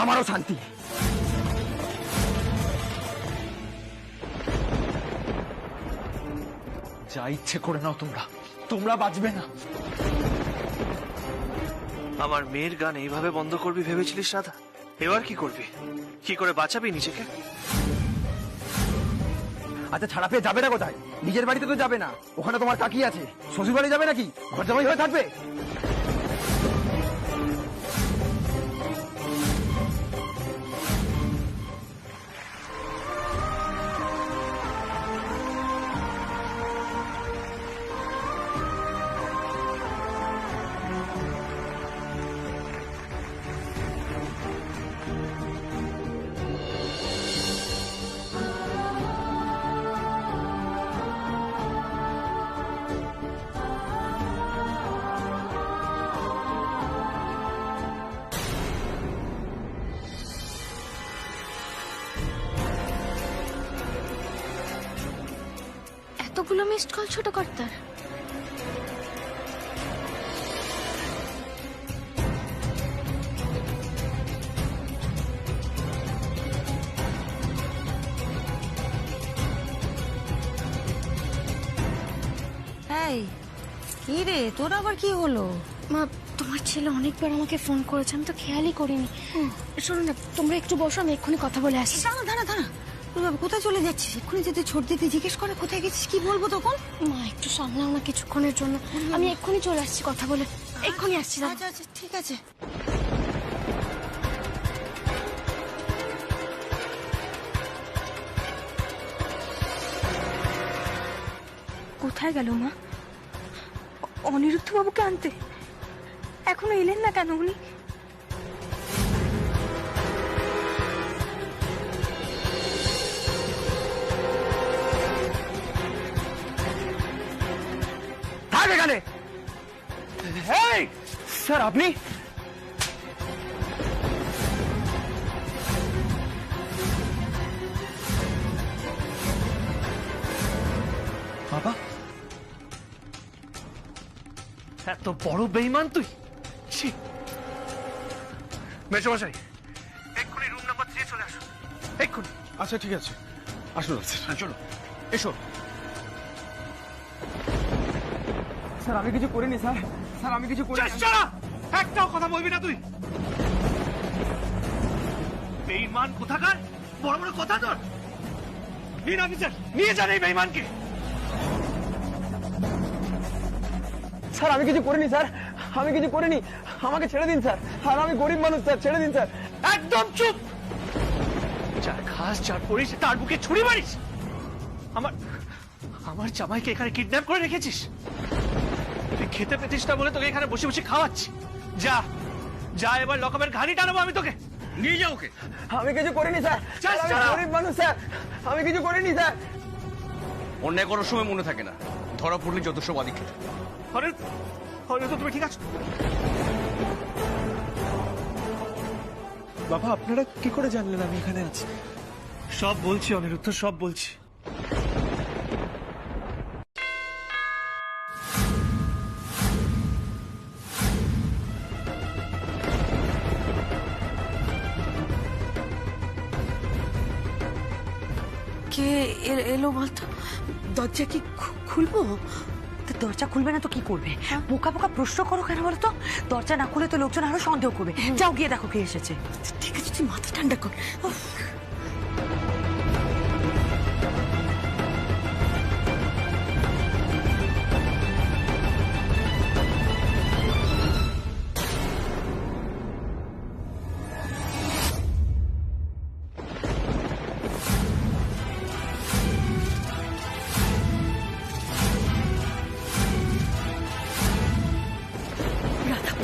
[SPEAKER 9] আমারও শান্তি।
[SPEAKER 15] যা ইচ্ছে করে নাও, তোমরা বাঁচবে না।
[SPEAKER 4] আমার মেয়ের গান এইভাবে বন্ধ করবি ভেবেছিলিস রাধা? এবার কি করবি? কি করে বাঁচাবি নিজেকে?
[SPEAKER 9] আচ্ছা, ছাড়া পেয়ে যাবে না কোথায়? নিজের বাড়িতে তো যাবে না, ওখানে তোমার কাকি আছে। শ্বশুর বাড়ি যাবে নাকি? ঘর জামাই হয়ে থাকবে?
[SPEAKER 1] এতগুলো মিসড কল ছোট কর্তার?
[SPEAKER 3] এই কি রে, তোর আবার কি হলো?
[SPEAKER 1] মা, তোমার ছেলে অনেকবার আমাকে ফোন করেছে, আমি তো খেয়ালই করিনি। শোনো না, তোমরা একটু বসো, আমি এক্ষুনি কথা বলে আসছি।
[SPEAKER 3] দাঁড়া, কোথায় চলে যাচ্ছিস? এক্ষুনি যদি ছোট দিতে জিজ্ঞেস করে কোথায় গেছিস, কি বলবো তখন?
[SPEAKER 1] মা, একটু সামলাও না কিছুক্ষণের জন্য। আমি এক্ষুনি চলে আসছি, কথা বলে এক্ষুনি আসছি।
[SPEAKER 3] আচ্ছা ঠিক আছে।
[SPEAKER 5] কোথায় গেল মা? অনিরুদ্ধ বাবুকে আনতে এখনো এলেন না কেন উনি?
[SPEAKER 10] থাক এখানে। এই, স্যার আপনি?
[SPEAKER 4] বাবা, এত বড় বেঈমান তুই! ছি! মেশমশাই, এক্ষুনি রুম নাম্বার 3 চলে আসুন, এক্ষুনি।
[SPEAKER 11] আচ্ছা ঠিক আছে, আসুন অফিসার।
[SPEAKER 4] চলো, এসো।
[SPEAKER 10] স্যার আমি কিছু করিনি স্যার, স্যার আমি কিছু করিনি।
[SPEAKER 4] চেষ্টা না! একটাও কথা বলবি না তুই। বেঈমান কোথাকার, বড় বড় কথা তোর। নিন অফিসার, নিয়ে যান এই বেঈমানকে।
[SPEAKER 10] স্যার আমি কিছু করিনি স্যার, আমি কিছু করিনি, আমাকে ছেড়ে দিন স্যার, আর আমি গরিব মানুষ স্যার, ছেড়ে দিন স্যার।
[SPEAKER 4] একদম চুপ! যার খাস যার পড়িস তার বুকে ছুরি মারিস। আমার জামাইকে এখানে কিডন্যাপ করে রেখেছিস। তুই খেতে পেতিস না বলে তোকে এখানে বসে বসে খাওয়াচ্ছি। যা যা, এবার লকআপের ঘানি টানাবো আমি তোকে। নিয়ে যা ওকে।
[SPEAKER 10] আমি কিছু করিনি স্যার, আমি গরিব মানুষ স্যার, আমি কিছু করিনি স্যার।
[SPEAKER 15] অন্যায় করার সময় মনে থাকে না, ধরা পড়লে যত সব আদিক খেতে।
[SPEAKER 4] তো তুমি ঠিক আছো?
[SPEAKER 10] বাবা আপনারা কি করে জানলেন আমি এখানে আছি?
[SPEAKER 4] সব বলছি অনিরুদ্ধ, সব বলছি।
[SPEAKER 7] কে এলো বলতো? দরজা কি খুলবো? দরজা খুলবে না তো কি করবে? বোকা বোকা প্রশ্ন করো কেন বলো তো? দরজা না খুলে তো লোকজন আরো সন্দেহ করবে। যাও গিয়ে দেখো কে এসেছে। ঠিক আছে, তুই মাথা ঠান্ডা কর।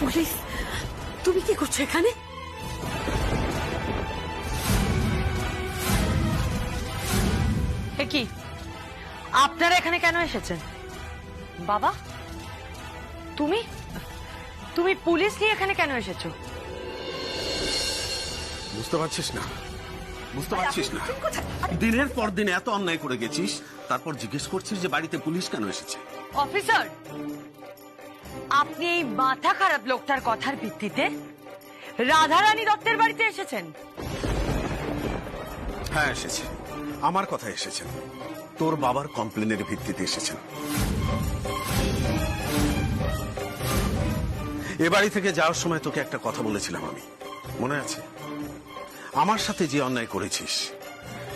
[SPEAKER 7] পুলিশ, তুমি কি করছো এখানে? কি আপনারা এখানে কেন এসেছেন? বাবা, তুমি তুমি পুলিশ নিয়ে এখানে কেন এসেছো?
[SPEAKER 16] বুঝতে পারছিস না? বুঝতে পারছিস না? দিনের পর দিন এত অন্যায় করে গেছিস, তারপর জিজ্ঞেস করছিস যে বাড়িতে পুলিশ কেন এসেছে?
[SPEAKER 7] অফিসার, আপনি এই মাথা খারাপ লোকটার কথার ভিত্তিতে রাধারানী দত্তের বাড়িতে এসেছেন?
[SPEAKER 16] হ্যাঁ এসেছে, আমার কথা এসেছেন, তোর বাবার কমপ্লেনের ভিত্তিতে এসেছেন। এ বাড়ি থেকে যাওয়ার সময় তোকে একটা কথা বলেছিলাম আমি, মনে আছে? আমার সাথে যে অন্যায় করেছিস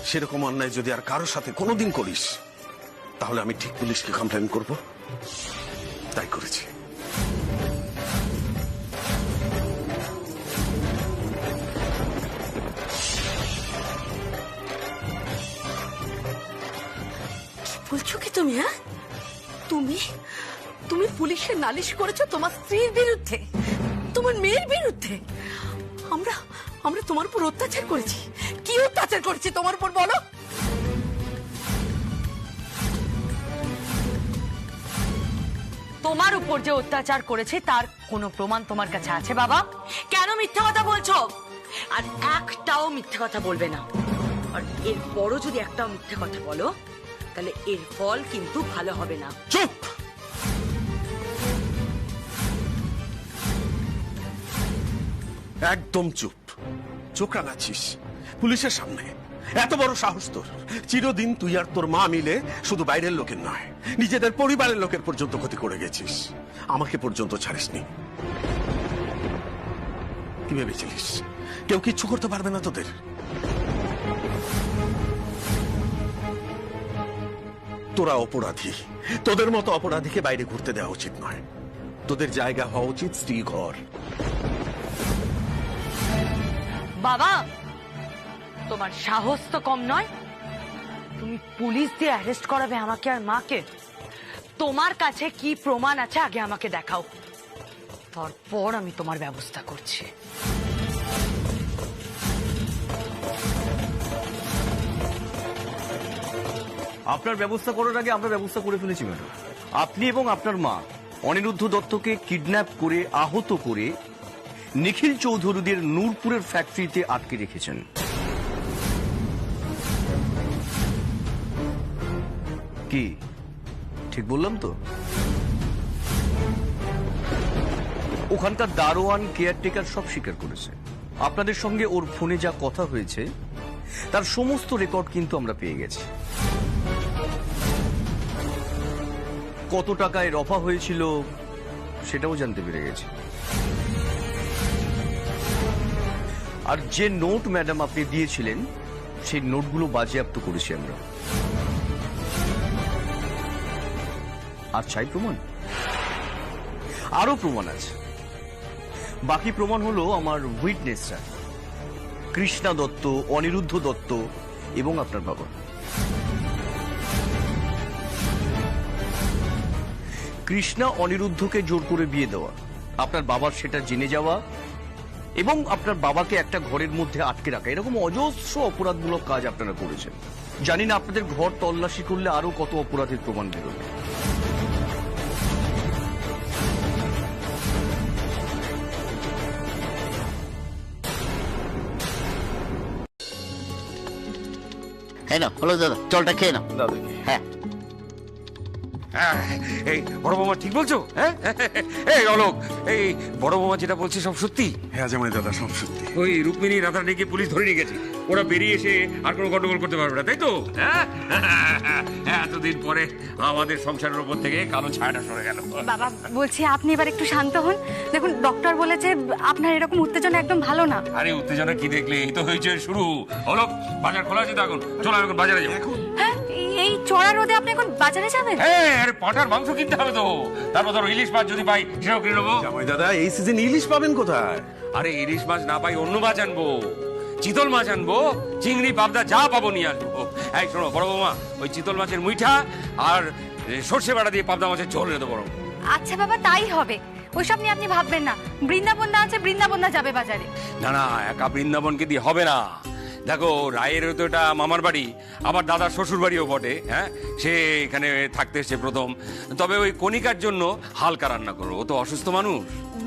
[SPEAKER 16] সেরকম অন্যায় যদি আর কারোর সাথে কোনোদিন করিস তাহলে আমি ঠিক পুলিশকে কমপ্লেন করব। তাই করেছি।
[SPEAKER 6] বলছো কি তুমি? হ্যাঁ, তুমি তুমি পুলিশে নালিশ করেছো তোমার স্ত্রীর বিরুদ্ধে, তোমার মেয়ের বিরুদ্ধে? আমরা আমরা তোমার উপর অত্যাচার করেছি। কি অত্যাচার করেছি তোমার উপর বলো?
[SPEAKER 7] তোমার উপর যে অত্যাচার করেছে তার কোনো প্রমাণ তোমার কাছে আছে বাবা? কেন মিথ্যা কথা বলছো? আর একটাও মিথ্যা কথা বলবে না। আর এর বড় যদি একটাও মিথ্যা কথা বলো তাহলে এর ফল কিন্তু ভালো হবে না।
[SPEAKER 16] চুপ! একদম চুপ। চোখ রাঙাচ্ছিস পুলিশের সামনে? এত বড় সাহস তোর! চিরদিন তুই আর তোর মা মিলে শুধু বাইরের লোকের নয়, নিজেদের পরিবারের লোকের পর্যন্ত ক্ষতি করে গেছিস, আমাকে পর্যন্ত ছাড়িসনি। কি ভেবেছিলিস কেউ কিচ্ছু করতে পারবে না তোদের? তোরা অপরাধী, তোদের মতো অপরাধীকে বাইরে ঘুরতে দেওয়া উচিত নয়। তোদের জায়গা হওয়া উচিত স্ত্রী ঘর।
[SPEAKER 7] বাবা, তোমার সাহস তো কম নয়। তুমি পুলিশ দিয়ে অ্যারেস্ট করাবে আমাকে আর মাকে? তোমার কাছে কি প্রমাণ আছে আগে আমাকে দেখাও, তারপর আমি তোমার ব্যবস্থা করছি।
[SPEAKER 15] আপনার ব্যবস্থা করার আগে আমরা ব্যবস্থা করে ফেলেছি ম্যাডাম। আপনি এবং আপনার মা অনিরুদ্ধ দত্তকে কিডন্যাপ করে আহত করে নিখিল চৌধুরীদের নূরপুরের ফ্যাক্টরিতে আটকে রেখেছেন। কি ঠিক বললাম তো? ওখানকার দারোয়ান, কেয়ারটেকার সব স্বীকার করেছে। আপনাদের সঙ্গে ওর ফোনে যা কথা হয়েছে তার সমস্ত রেকর্ড কিন্তু আমরা পেয়ে গেছি। কত টাকায় রফা হয়েছিল সেটাও জানতে পেরে গেছি। আর যে নোট ম্যাডাম আপনি দিয়েছিলেন সেই নোটগুলো বাজেয়াপ্ত করেছি আমরা। আর চাই প্রমাণ? আরো প্রমাণ আছে। বাকি প্রমাণ হলো আমার উইটনেসরা কৃষ্ণা দত্ত, অনিরুদ্ধ দত্ত এবং আপনার বাবা। কৃষ্ণা অনিরুদ্ধকে জোর করে বিয়ে দেওয়া, আপনার বাবার সেটা জেনে যাওয়া এবং আপনার বাবাকে একটা ঘরের মধ্যে আটকে রাখা, এরকম অজস্র অপরাধমূলক কাজ আপনারা করেছেন। জানি না আপনাদের ঘর তল্লাশি করলে আরো কত অপরাধের প্রমাণ বেরোবে।
[SPEAKER 17] হ্যাঁ না, হলো দাদা, জলটা খেয়ে নাও। হ্যাঁ
[SPEAKER 2] এই বড় বৌমা ঠিক বলছো? হ্যাঁ এই অলোক, এই বড় বৌমা যেটা বলছে সব সত্যি?
[SPEAKER 14] হ্যাঁ জামাই দাদা, সব সত্যি।
[SPEAKER 2] ওই রুক্মিণী রাধারানীকে পুলিশ ধরে নিয়ে গেছে, ওরা বেরিয়ে এসে আর কোনো গন্ডগোল করতে পারবে না, তাই তো? হ্যাঁ এতদিন পরে আমাদের সংসারের উপর থেকে কালো ছায়াটা সরে গেল।
[SPEAKER 1] বাবা বলছি আপনি এবার একটু শান্ত হন। দেখুন ডক্টর বলেছে আপনার এরকম উত্তেজনা একদম ভালো না।
[SPEAKER 2] আরে উত্তেজনা কি দেখলে, এই তো হয়েছে শুরু। অলোক, বাজার খোলা আছে তো এখন, চলো এখন বাজারে যাবো।
[SPEAKER 1] হ্যাঁ এই চড়া রোদে আপনি এখন বাজারে যাবেন?
[SPEAKER 2] হ্যাঁ, আরে পাঁঠার মাংস কিনতে হবে তো, তারপর ধরো ইলিশ মাছ যদি পাই সেটাও কিনে নেবো।
[SPEAKER 16] জামাই দাদা, এই সিজন ইলিশ পাবেন কোথায়?
[SPEAKER 2] আরে ইলিশ মাছ না পাই অন্য মাছ আনবো, চিতল মাছ আনবো, চিংড়ি, পাবদা যা পাবো নিয়ে আসবো। এই শোনো বড় বৌমা, ওই চিতল মাছের মুইঠা আর সর্ষে বাটা দিয়ে পাবদা মাছের ঝোল রেঁধো বড়।
[SPEAKER 1] আচ্ছা বাবা তাই হবে, ওইসব নিয়ে আপনি ভাববেন না। বৃন্দাবনদা আছে, বৃন্দাবনদা যাবে বাজারে।
[SPEAKER 2] না না, একা বৃন্দাবনকে দিয়ে হবে না। দেখো রায়ের তো এটা মামার বাড়ি, আবার দাদার শ্বশুর বাড়িও বটে। হ্যাঁ, সে এখানে থাকতে এসছে প্রথম। তবে ওই কণিকার জন্য হালকা রান্না করো, ও তো অসুস্থ মানুষ।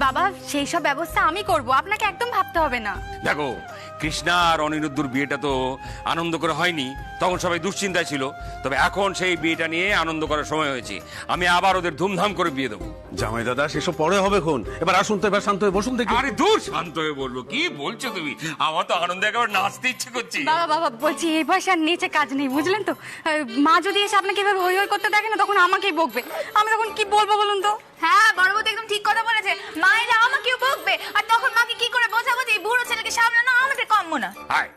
[SPEAKER 1] বাবা সেই সব ব্যবস্থা আমি করব, আপনাকে একদম ভাবতে হবে না।
[SPEAKER 2] দেখো কৃষ্ণা আর অনিরুদ্ধর বিয়েটা তো আনন্দ করে হয়নি, তখন সবাই দুশ্চিন্তায় ছিল। তবে এখন সেই বিয়েটা নিয়ে আনন্দ করার সময় হয়েছে, আমি আবার ওদের ধুমধাম করে বিয়ে দেবো।
[SPEAKER 16] জামাই দাদা, সেসব পরে হবে কোন, এবার আসুন তো, এবার শান্ত হয়ে বসুন দেখি।
[SPEAKER 2] আরে দূর, শান্ত হয়ে বলবো কি বলছো তুমি? আমার তো আনন্দে একেবারে নাচতে ইচ্ছে করছে।
[SPEAKER 1] বাবা বাবা বলছি এই বয়সে আর নিচে কাজ নেই, বুঝলেন তো? মা যদি এসে আপনাকে এভাবে হই হই করতে দেখে না, তখন আমাকেই বকবে। আমি তখন কি বলবো বলুন তো?
[SPEAKER 5] হ্যাঁ বড় বউ একদম ঠিক কথা বলেছে, মা এলে আমাকেও বকবে, আর তখন মাকে কি করে বোঝাবো যে এই বুড়ো ছেলেকে সামলানো আমাদের কম্য না।
[SPEAKER 2] আয়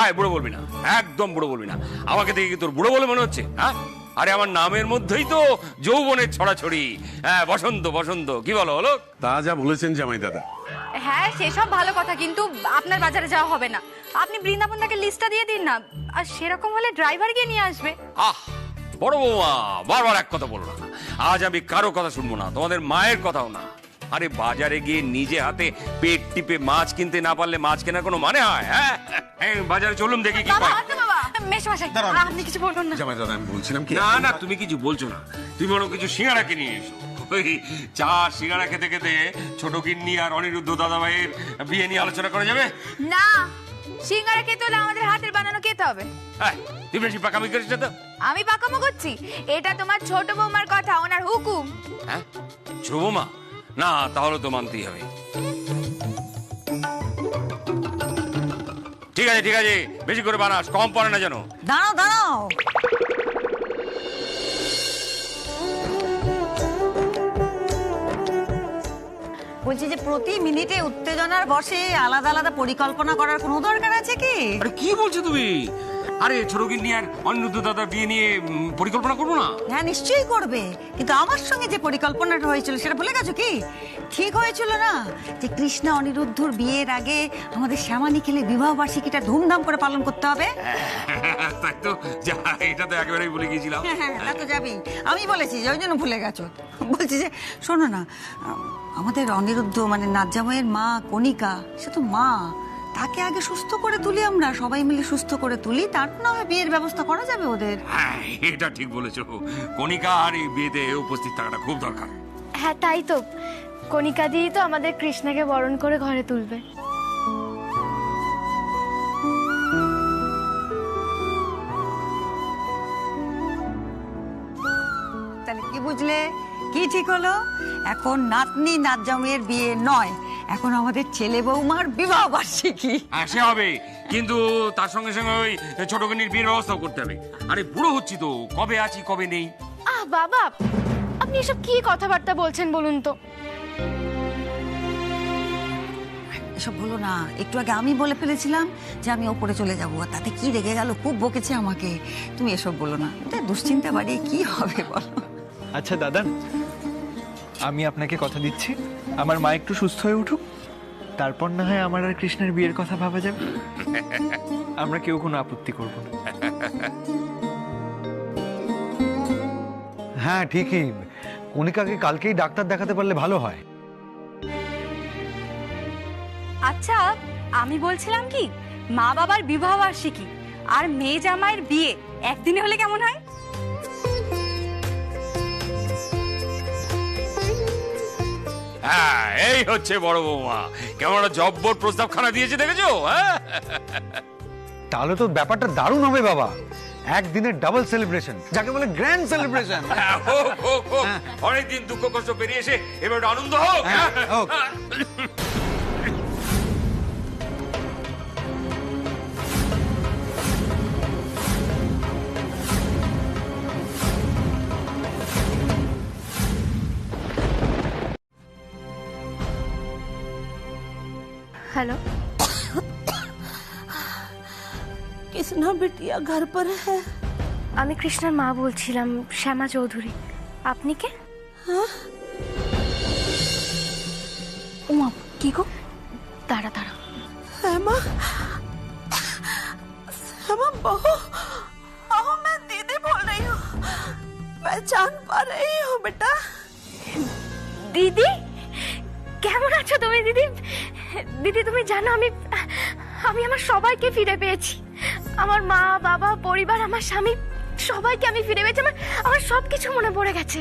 [SPEAKER 2] আয়, বুড়ো বলবি না, একদম বুড়ো বলবি না। আমাকে দেখে কি তোর বুড়ো বলে মনে হচ্ছে? হ্যাঁ, আরে আমার নামের মধ্যেই তো যৌবনের ছড়াছড়ি। হ্যাঁ, বসন্ত বসন্ত, কি বলো হলো?
[SPEAKER 16] তা যা বলেছেন জামাই দাদা।
[SPEAKER 1] হ্যাঁ সেসব ভালো কথা, কিন্তু আপনার বাজারে যাওয়া হবে না। আপনি বৃন্দাবনদাকে লিস্টটা দিয়ে দিন না, আর সেরকম হলে ড্রাইভার গিয়ে নিয়ে আসবে।
[SPEAKER 2] আহ বড় বৌমা, বারবার এক কথা বলো না। আজ আমি কারো কথা শুনবো না, তোমাদের মায়ের কথাও না। আরে বাজারে গিয়ে নিজে হাতে পেট টিপে মাছ কিনতে না পারলে মাছ কেনার কোনো মানে হয়? হ্যাঁ, বাজারে চলুন দেখি কি পাই।
[SPEAKER 1] মেশমশাই আপনি কিছু বলুন না।
[SPEAKER 16] জামাই দাদা, আমি বলছিলাম কি,
[SPEAKER 2] না না, তুমি কিছু বলছো না, তুমি বরং কিছু সিঙ্গারা কিনে এসো। ওই চা সিঙ্গারা খেতে খেতে ছোট গিন্নি আর অনিরুদ্ধ দাদা ভাইয়ের বিয়ে নিয়ে আলোচনা করা যাবে
[SPEAKER 5] না। সিঙ্গারা খেতে হলে আমাদের হাতের বানানো খেতে হবে।
[SPEAKER 2] তুই বেশি পাকামি করিস না তো।
[SPEAKER 5] আমি পাকামো করছি? এটা তোমার ছোট বৌমার কথা, ওনার হুকুম।
[SPEAKER 2] হ্যাঁ, ছোট বৌমা? না, তাহলে তো মানতেই হবে। ঠিক আছে ঠিক আছে, বেশি করে বানাস, কম পড়ে না যেন।
[SPEAKER 3] দাঁড়াও দাঁড়াও, বলছি যে প্রতি মিনিটে উত্তেজনার বসে আলাদা আলাদা পরিকল্পনা করার কোনো দরকার আছে কি?
[SPEAKER 2] আরে কি বলছো তুমি? আরে ছোটগিন্নি আর অনিরুদ্ধ দাদার বিয়ে নিয়ে পরিকল্পনা করবো না?
[SPEAKER 3] হ্যাঁ নিশ্চয়ই করবে, কিন্তু আমার সঙ্গে যে পরিকল্পনাটা হয়েছিল সেটা ভুলে গেছো কি? ঠিক হয়েছিল না যে কৃষ্ণা অনিরুদ্ধর বিয়ের আগে আমাদের শ্যামা নিখিলের বিবাহ বার্ষিকীটা ধুমধাম করে পালন করতে হবে।
[SPEAKER 2] তাই তো, এটা তো একেবারেই ভুলে গিয়েছিলাম।
[SPEAKER 3] হ্যাঁ তা তো যাবেই, আমি বলেছি যে ওই জন্য ভুলে গেছো। বলছি যে শোনো না, আমাদের অনিরুদ্ধ মানে নাতজামাইয়ের মা কণিকা, সে তো মা, তাকে আগে সুস্থ করে তুলি, আমরা সবাই মিলে সুস্থ করে তুলি, তারপর না হয় বিয়ের ব্যবস্থা করা যাবে ওদের।
[SPEAKER 2] হ্যাঁ এটা ঠিক বলেছো, কণিকা আর এই বিয়েতে উপস্থিত থাকাটা খুব দরকার।
[SPEAKER 1] হ্যাঁ তাই তো, কণিকা দিয়েই তো আমাদের কৃষ্ণাকে বরণ করে ঘরে তুলবে।
[SPEAKER 3] তাহলে কি বুঝলে, কি ঠিক হলো? এখন নাতনি নাতজামাইয়ের বিয়ে নয়, এখন আমাদের ছেলে বৌমার বিবাহ বার্ষিকী।
[SPEAKER 2] সে হবে, কিন্তু তার সঙ্গে সঙ্গে ওই ছোটগিন্নির বিয়ের ব্যবস্থাও করতে হবে। আরে বুড়ো হচ্ছি তো, কবে আছি কবে নেই।
[SPEAKER 1] বাবা, আপনি এসব কি কথাবার্তা বলছেন বলুন তো?
[SPEAKER 3] এসব বলো না, একটু আগে আমি বলে ফেলেছিলাম যে আমি ওপরে চলে যাবো, আর তাতে কি রেগে গেল, খুব বকেছে আমাকে। তুমি এসব বলো না, দুশ্চিন্তা বাড়িয়ে কি হবে বলো।
[SPEAKER 18] আচ্ছা দাদা, আমি আপনাকে কথা দিচ্ছি, আমার মা একটু সুস্থ হয়ে উঠুক, তারপর না হয় আমার আর কৃষ্ণের বিয়ের কথা ভাবা যাবে। আমরা কেউ কোনো আপত্তি করব না।
[SPEAKER 12] হ্যাঁ ঠিকই, কণিকাকে কালকেই ডাক্তার দেখাতে পারলে ভালো হয়।
[SPEAKER 19] আচ্ছা আমি বলছিলাম কি, মা বাবার বিবাহ বার্ষিকী আর মেয়ে জামাইয়ের বিয়ে একদিনে হলে কেমন হয়?
[SPEAKER 2] হ্যাঁ এই হচ্ছে বড় বৌমা, কেমন জব্বর প্রস্তাবখানা দিয়েছে দেখেছো?
[SPEAKER 12] তাহলে তো ব্যাপারটা দারুণ হবে বাবা, একদিনের ডাবল সেলিব্রেশন, যাকে বলে গ্র্যান্ড সেলিব্রেশন।
[SPEAKER 2] অনেকদিন দুঃখ কষ্ট পেরিয়ে এসে এবার আনন্দ হোক।
[SPEAKER 1] हेलो
[SPEAKER 6] কৃষ্ণা বিটিয়া ঘর पर है?
[SPEAKER 1] আমি কৃষ্ণার মা বলছিলাম, শ্যামা চৌধুরী। আপনি কে? ও মা, কি গো? দাঁড়া দাঁড়া।
[SPEAKER 6] श्यामा, श्यामा बहू, बहू मैं दीदी बोल रही हूँ, पहचान पा रही हो बेटा?
[SPEAKER 1] দিদি, কেমন আছো তুমি দিদি? দিদি তুমি জানো আমি আমার সবাইকে ফিরে পেয়েছি, আমার মা বাবা পরিবার আমার স্বামী সবাইকে আমি ফিরে পেয়েছি, আমার সবকিছু মনে পড়ে গেছে।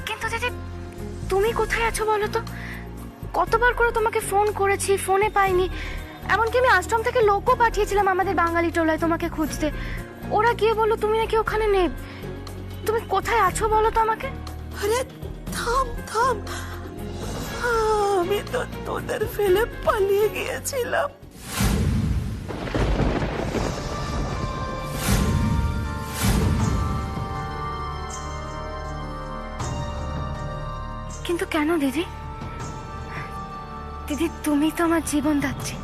[SPEAKER 1] কিন্তু দিদি তুমি কোথায় আছো বলো তো? কতবার করে তোমাকে ফোন করেছি, ফোনে পাইনি, এমনকি আমি আশ্রম থেকে লোকও পাঠিয়েছিলাম আমাদের বাঙালি টোলায় তোমাকে খুঁজতে, ওরা গিয়ে বললো তুমি নাকি ওখানে নেই। তুমি কোথায় আছো বলো তো আমাকে?
[SPEAKER 6] আরে থাম থাম, আমি তো তোদের ফেলে পালিয়ে গিয়েছিলাম।
[SPEAKER 1] কিন্তু কেন দিদি? দিদি তুমি তো আমার জীবনদাত্রী,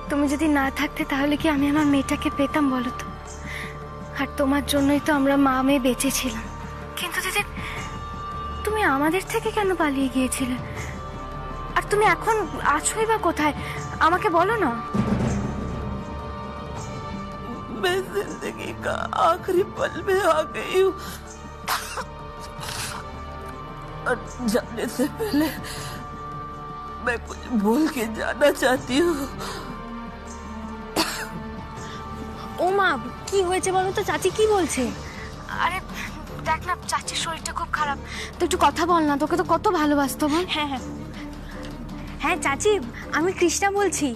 [SPEAKER 1] তুমি যদি না থাকতে তাহলে কি আমি আমার মেয়েটাকে পেতাম বলো তো? আর তোমার জন্যই তো আমরা মা মেয়ে বেঁচে ছিলাম। কিন্তু দিদি তুমি আমাদের থেকে কেন পালিয়ে গিয়েছিলে? আর তুমি এখন আছোই বা কোথায় আমাকে বলো না।
[SPEAKER 6] मैं जिंदगी का आखिरी पल में आ गई हूँ, और जाने से पहले मैं कुछ बोल के जाना चाहती हूँ।
[SPEAKER 1] ও মা, কি হয়েছে বলো তো? চাচি কি বলছে? আরে দেখ না, চাচির শরীরটা খুব খারাপ, তো একটু কথা বল না, তোকে তো কত ভালোবাসতো। বল।
[SPEAKER 19] হ্যাঁ হ্যাঁ হ্যাঁ চাচি, আমি কৃষ্ণা বলছি।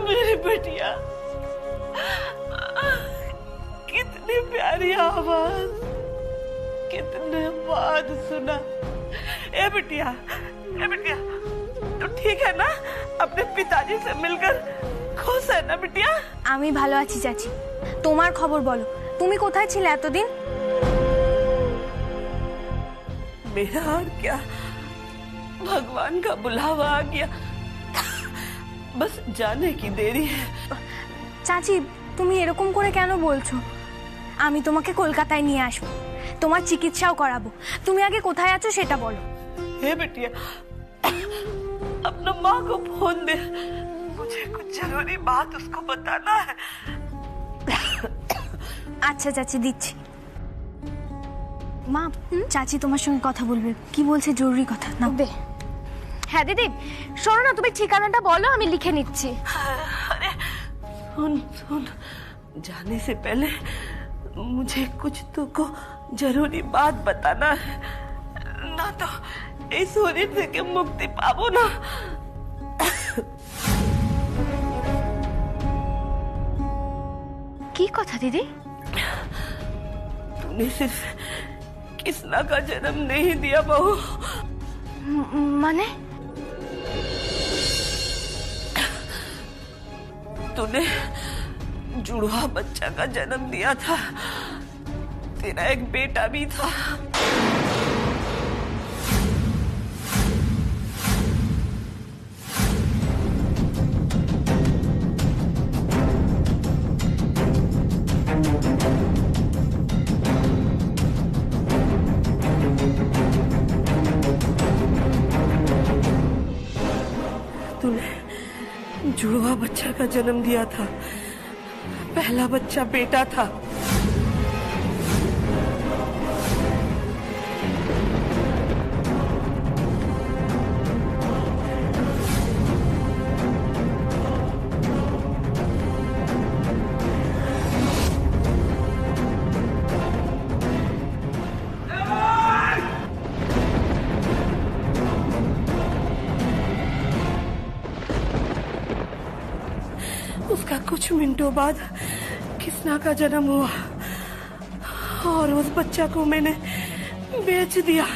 [SPEAKER 6] मेरी बेटिया, कितनी प्यारी आवाज, कितने बाद सुना। ए बिटिया, तू ठीक है ना? अपने पिताजी से मिलकर खुश है ना बिटिया?
[SPEAKER 19] আমি ভালো আছি চাচি, তোমার খবর বলো, তুমি কোথায় ছিলে এতদিন?
[SPEAKER 6] मेरा और क्या, भगवान का बुलावा आ गया, बस जाने की देरी है।
[SPEAKER 19] চাচি তুমি এরকম করে কেন বলছো? আমি তোমাকে কলকাতায় নিয়ে আসবো, তোমার চিকিৎসাও করাবো। তুমি আগে কোথায় আছো সেটা বলো।
[SPEAKER 7] हे बेटिया, अपना माँ को फोन दे, मुझे कुछ जरूरी बात उसको बताना है।
[SPEAKER 19] আচ্ছা চাচি, দিচ্ছি। মা, চাচি তোমার সঙ্গে কথা বলবে। কি বলছে? জরুরি কথা না?
[SPEAKER 1] হ্যাঁ দিদি, শোনো না, তুমি ঠিকানাটা বলো, আমি লিখে নিচ্ছি।
[SPEAKER 7] अरे सुन सुन, जाने से पहले मुझे कुछ तुमको जरूरी बात बताना है, ना तो इस शरीर থেকে মুক্তি পাবো না।
[SPEAKER 1] কি কথা দিদি?
[SPEAKER 7] तूने सिर्फ कृष्णा का जन्म नहीं दिया बहू,
[SPEAKER 1] মানে?
[SPEAKER 7] तूने जुड़वा बच्चा का जन्म दिया था। तेरा एक बेटा भी था। तूने जुड़वा बच्चा का जन्म दिया था। पहला बच्चा बेटा था। उसका कुछ मिनटों बाद कृष्णा का जन्म हुआ और उस बच्चा को मैंने बेच दिया।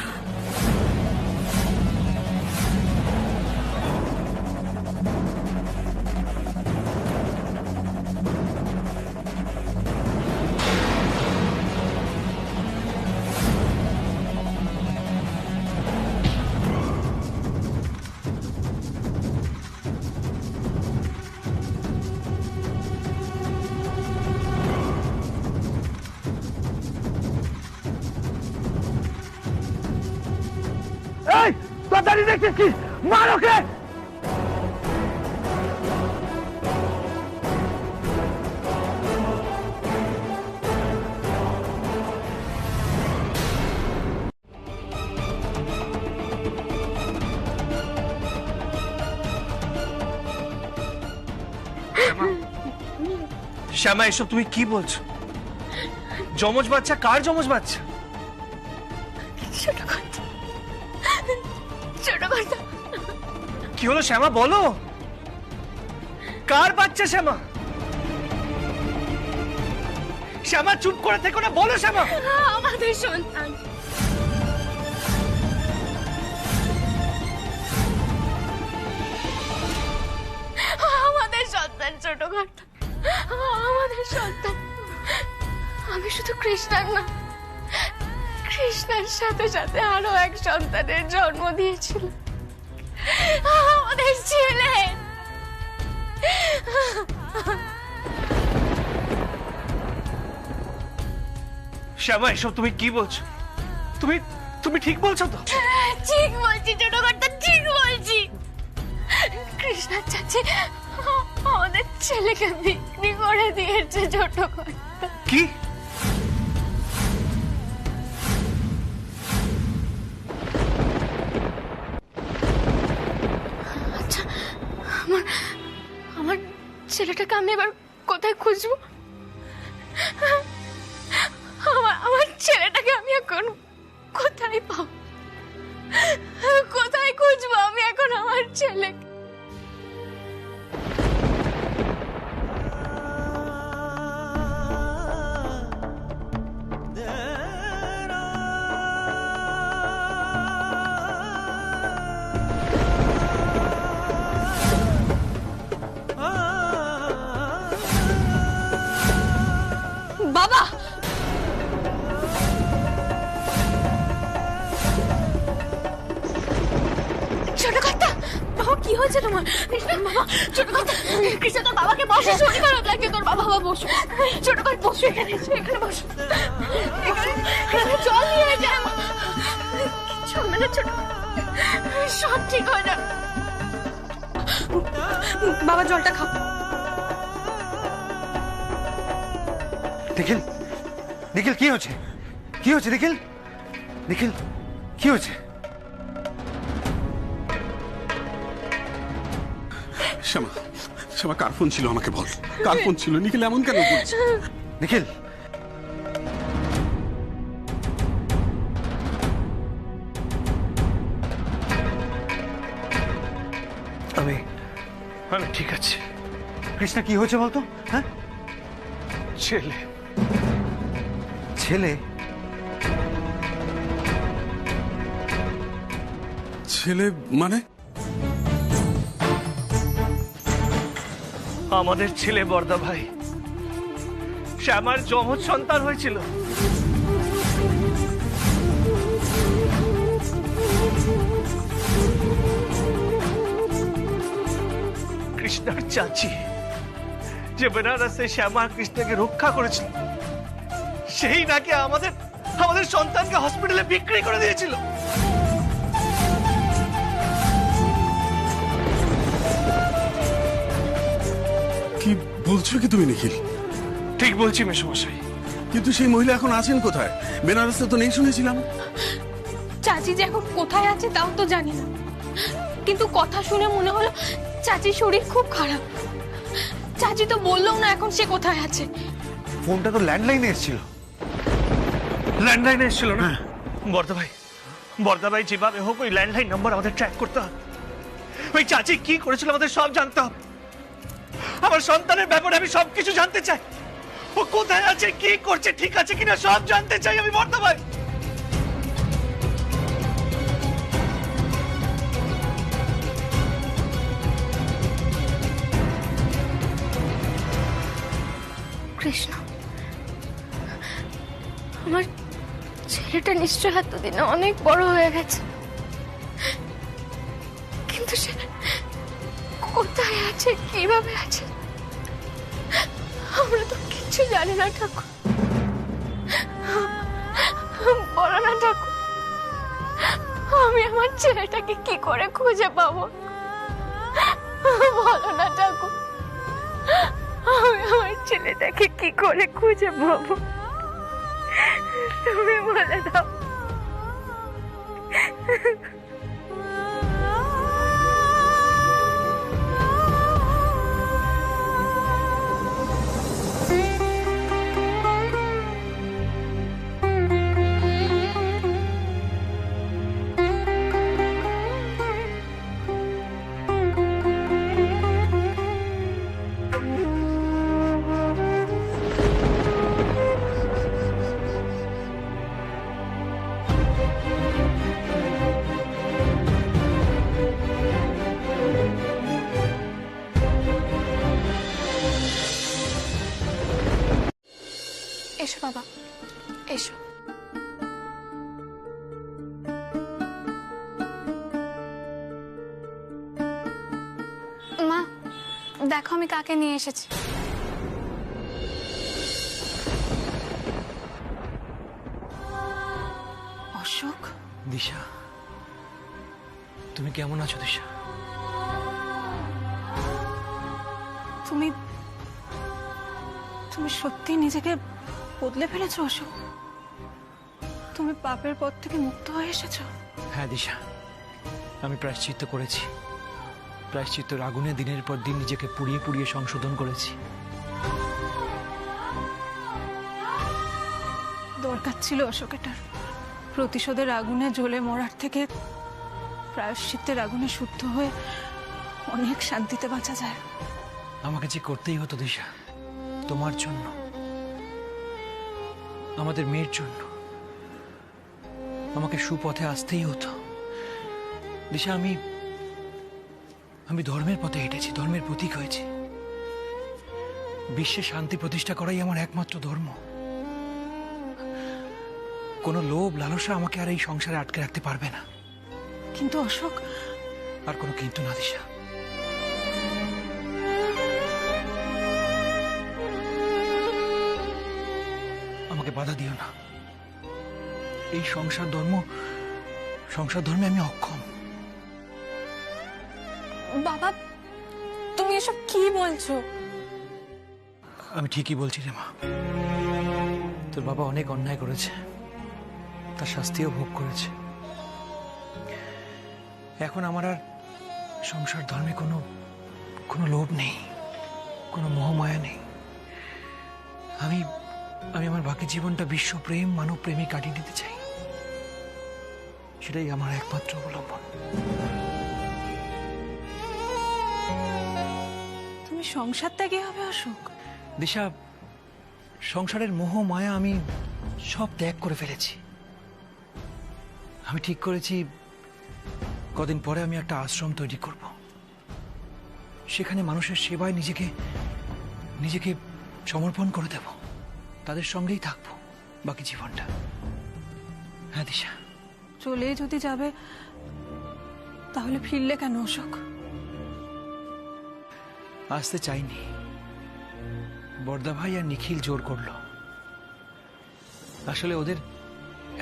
[SPEAKER 4] দাঁড়িয়ে দেখছিস কি? মার ওকে! শ্যামা, এসব তুমি কি বলছো? যমজ বাচ্চা? কার যমজ বাচ্চা? কি হলো শ্যামা, বলো কার বাচ্চা? শ্যামা, শ্যামা চুপ করে থেকো না, বলো শ্যামা।
[SPEAKER 1] আমাদের সন্তান। আমাদের সন্তান, ছোট কর্তা, আমাদের সন্তান। আমি শুধু কৃষ্ণার না, কৃষ্ণার সাথে সাথে আরো এক সন্তানের জন্ম দিয়েছিল, আমাদের ছেলে।
[SPEAKER 4] শ্যামা, এসব তুমি কি বলছো? তুমি তুমি ঠিক বলছো তো?
[SPEAKER 1] ঠিক বলছি ছোট কর্তা, ঠিক বলছি। কৃষ্ণার চাচি আমাদের ছেলেকে বিক্রি করে দিয়েছে ছোট কর্তা।
[SPEAKER 4] কি?
[SPEAKER 1] আচ্ছা, আমার ছেলেটাকে আমি এবার কোথায় খুঁজবো? আমার ছেলেটাকে আমি এখন কোথায় পাবো? কোথায় খুঁজবো আমি এখন আমার ছেলেকে? বাবা, ছোট কর্তা, বাবা কি হয়েছে? হয়েছে তোমার? কৃষ্ণার বাবা, ছোট কথা, কৃষ্ণ তোর বাবাকে বসে, শরীর খারাপ লাগছে তোর। বাবা বসো, ছোট কথা বসো, এখানে এখানে বসো, এখানে জল নিয়ে যা। কিচ্ছু হবে না ছোট, সব ঠিক হয়ে যাবে। বাবা জলটা খাও।
[SPEAKER 12] নিখিল, নিখিল কি হচ্ছে? কি হচ্ছে নিখিল? নিখিল কি হচ্ছে?
[SPEAKER 16] শ্যামা, শ্যামা কার ফোন ছিল আমাকে বল, কার ফোন ছিল? নিখিল এমন কেন করছে?
[SPEAKER 12] নিখিল
[SPEAKER 4] আমি ঠিক আছে।
[SPEAKER 12] কৃষ্ণা কি হয়েছে বলতো? হ্যাঁ,
[SPEAKER 4] ছেলে।
[SPEAKER 12] ছেলে?
[SPEAKER 16] ছেলে মানে?
[SPEAKER 4] আমাদের ছেলে বর্দা ভাই, সে আমার যমজ সন্তান হয়েছিল। কৃষ্ণার চাচি যে বেনারসে শ্যামা কৃষ্ণকে রক্ষা করেছিল, সেই নাকি আমাদের সন্তানকে হসপিটালে বিক্রি করে দিয়েছিল।
[SPEAKER 16] কি বলছো কি তুমি নিখিল?
[SPEAKER 4] ঠিক বলছি মেশমশাই।
[SPEAKER 16] কিন্তু সেই মহিলা এখন আছেন কোথায়? বেনারসে তো নেই শুনেছিলাম।
[SPEAKER 1] চাচি যে এখন কোথায় আছে তাও তো জানি না, কিন্তু কথা শুনে মনে হলো চাচির শরীর খুব খারাপ। চাচি তো বললো না এখন সে কোথায় আছে।
[SPEAKER 12] ফোনটা তো ল্যান্ডলাইনে এসেছিল।
[SPEAKER 4] ল্যান্ডলাইনে এসেছিল না? বর্দা ভাই যেভাবে হোক ওই ল্যান্ডলাইন নাম্বার আমাদের ট্র্যাক করতে হবে। ওই চাচি কি করেছিল আমাদের সব জানতে হবে। আমার সন্তানের ব্যাপারে আমি সবকিছু জানতে চাই। ও কোথায় আছে, কি করছে, ঠিক আছে কিনা সব জানতে চাই আমি বর্দা ভাই।
[SPEAKER 1] কৃষ্ণ, আমার ছেলেটা নিশ্চয় এতদিনে অনেক বড় হয়ে গেছে, কিন্তু সে কোথায় আছে, কিভাবে আছে আমরা তো কিছু জানি না ঠাকুর। বলো না ঠাকুর, আমি আমার ছেলেটাকে কি করে খুঁজে পাবো? বলো না ঠাকুর, আমি আমার ছেলেটাকে কি করে খুঁজে পাবো? তুমি বলে দাও। এসো বাবা, এসো। মা দেখো আমি কাকে নিয়ে এসেছি।
[SPEAKER 4] অশোক। দিশা, তুমি কেমন আছো দিশা?
[SPEAKER 1] তুমি তুমি সত্যি নিজেকে বদলে ফেলেছো অশোক? তুমি পাপের পথ থেকে মুক্ত হয়ে এসেছো?
[SPEAKER 18] হ্যাঁ দিশা, আমি প্রায়শ্চিত্ত করেছি। প্রায়শ্চিত্তর আগুনে দিনের পর দিন নিজেকে পুড়িয়ে পুড়িয়ে সংশোধন করেছি।
[SPEAKER 1] দরকার ছিল অশোক এটার। প্রতিশোধের আগুনে জ্বলে মরার থেকে প্রায়শ্চিত্তের আগুনে শুদ্ধ হয়ে অনেক শান্তিতে বাঁচা যায়।
[SPEAKER 18] আমাকে যে করতেই হতো দিশা, তোমার জন্য, আমাদের মেয়ের জন্য। আমাকে সুপথে আসতেই হতো দিশা। আমি ধর্মের পথে হেঁটেছি, ধর্মের প্রতীক হয়েছি। বিশ্বে শান্তি প্রতিষ্ঠা করাই আমার একমাত্র ধর্ম। কোনো লোভ লালসা আমাকে আর এই সংসারে আটকে রাখতে পারবে না।
[SPEAKER 1] কিন্তু অশোক,
[SPEAKER 18] আর কোনো কিন্তু না দিশা। বাধা দিও না। এই সংসার ধর্মে আমি অক্ষম।
[SPEAKER 5] বাবা, তুমি এসব কি বলছো?
[SPEAKER 18] আমি ঠিকই বলছি রে মা। তোর বাবা অনেক অন্যায় করেছে, তার শাস্তিও ভোগ করেছে। এখন আমার আর সংসার ধর্মে কোনো লোভ নেই, কোনো মোহমায়া নেই। আমি আমার বাকি জীবনটা বিশ্বপ্রেম, মানব প্রেমে কাটিয়ে দিতে চাই। সেটাই আমার একমাত্র অবলম্বন।
[SPEAKER 5] তুমি সংসার ত্যাগী হবে অশোক?
[SPEAKER 18] দিশা, সংসারের মোহ মায়া আমি সব ত্যাগ করে ফেলেছি। আমি ঠিক করেছি কদিন পরে আমি একটা আশ্রম তৈরি করব। সেখানে মানুষের সেবায় নিজেকে সমর্পণ করে দেব, তাদের সঙ্গেই থাকবো বাকি জীবনটা। হ্যাঁ দিশা।
[SPEAKER 5] চলে যদি যাবে তাহলে ফিরলে কেন অশোক?
[SPEAKER 18] আসতে চাইনি, বর্দা ভাই আর নিখিল জোর করলো। আসলে ওদের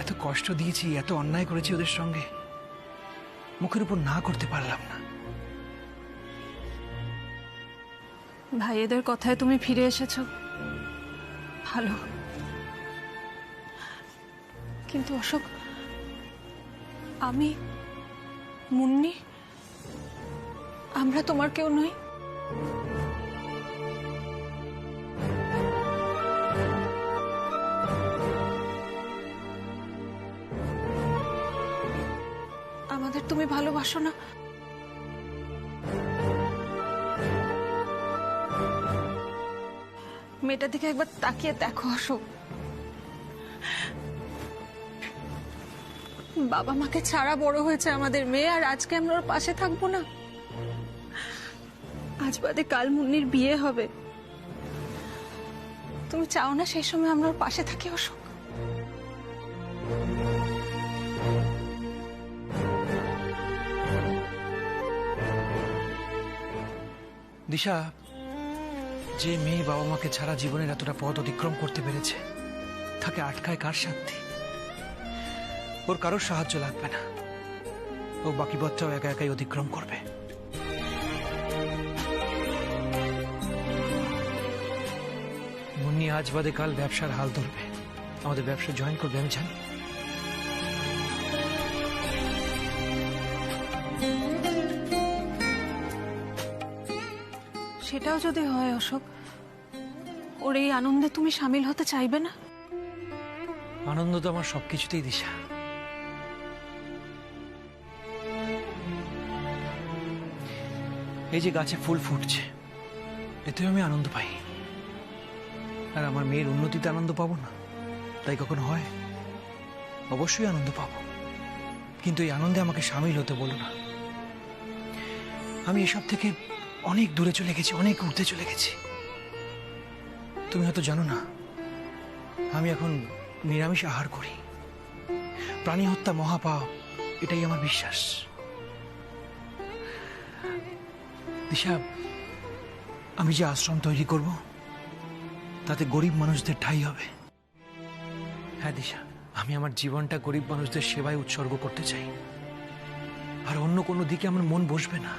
[SPEAKER 18] এত কষ্ট দিয়েছি, এত অন্যায় করেছি ওদের সঙ্গে, মুখের উপর না করতে পারলাম না।
[SPEAKER 5] ভাইয়েদের কথায় তুমি ফিরে এসেছো, ভালো। কিন্তু অশোক, আমি, মুন্নি, আমরা তোমার কেউ নই। আমাদের তুমি ভালোবাসো না? মেয়েটার দিকে একবার তাকিয়ে দেখো অশোক। বাবা মাকে ছাড়া বড় হয়েছে আমাদের মেয়ে, আর আজকে আমরা ওর পাশে থাকবো না? আজ বাদে কাল মুন্নির বিয়ে হবে, তুমি চাও না সেই সময় আমরা ওর পাশে থাকি অশোক?
[SPEAKER 18] দিশা, যে মেয়ে বাবা মাকে ছাড়া জীবনের এতটা পথ অতিক্রম করতে পেরেছে, তাকে আটকায় কার শান্তি? ওর কারোর সাহায্য লাগবে না, ও বাকি পথটাও একা একাই অতিক্রম করবে। মুন্নি আজ বাদে কাল ব্যবসার হাল ধরবে, আমাদের ব্যবসা জয়েন করবে, আমি জানি।
[SPEAKER 5] সেটাও যদি হয় অশোক, ওর এই আনন্দে তুমি সামিল হতে চাইবে না?
[SPEAKER 18] আনন্দ তো আমার সবকিছুতেই দিশা। এই যে গাছে ফুল ফুটছে, এতেও আমি আনন্দ পাই। আর আমার মেয়ের উন্নতিতে আনন্দ পাবো না তাই কখনো হয়? অবশ্যই আনন্দ পাবো, কিন্তু এই আনন্দে আমাকে সামিল হতে বলো না। আমি এসব থেকে অনেক দূরে চলে গেছি, অনেক উঠতে চলে গেছি। তুমি হয়তো জানো না, আমি এখন নিরামিষ আহার করি। প্রাণী হত্যা মহাপাপ, এটাই আমার বিশ্বাস। দিশা, আমি যে আশ্রম তৈরি করব তাতে গরিব মানুষদের ঠাঁই হবে। হ্যাঁ দিশা, আমি আমার জীবনটা গরিব মানুষদের সেবায় উৎসর্গ করতে চাই, আর অন্য কোনো দিকে আমার মন বসবে না।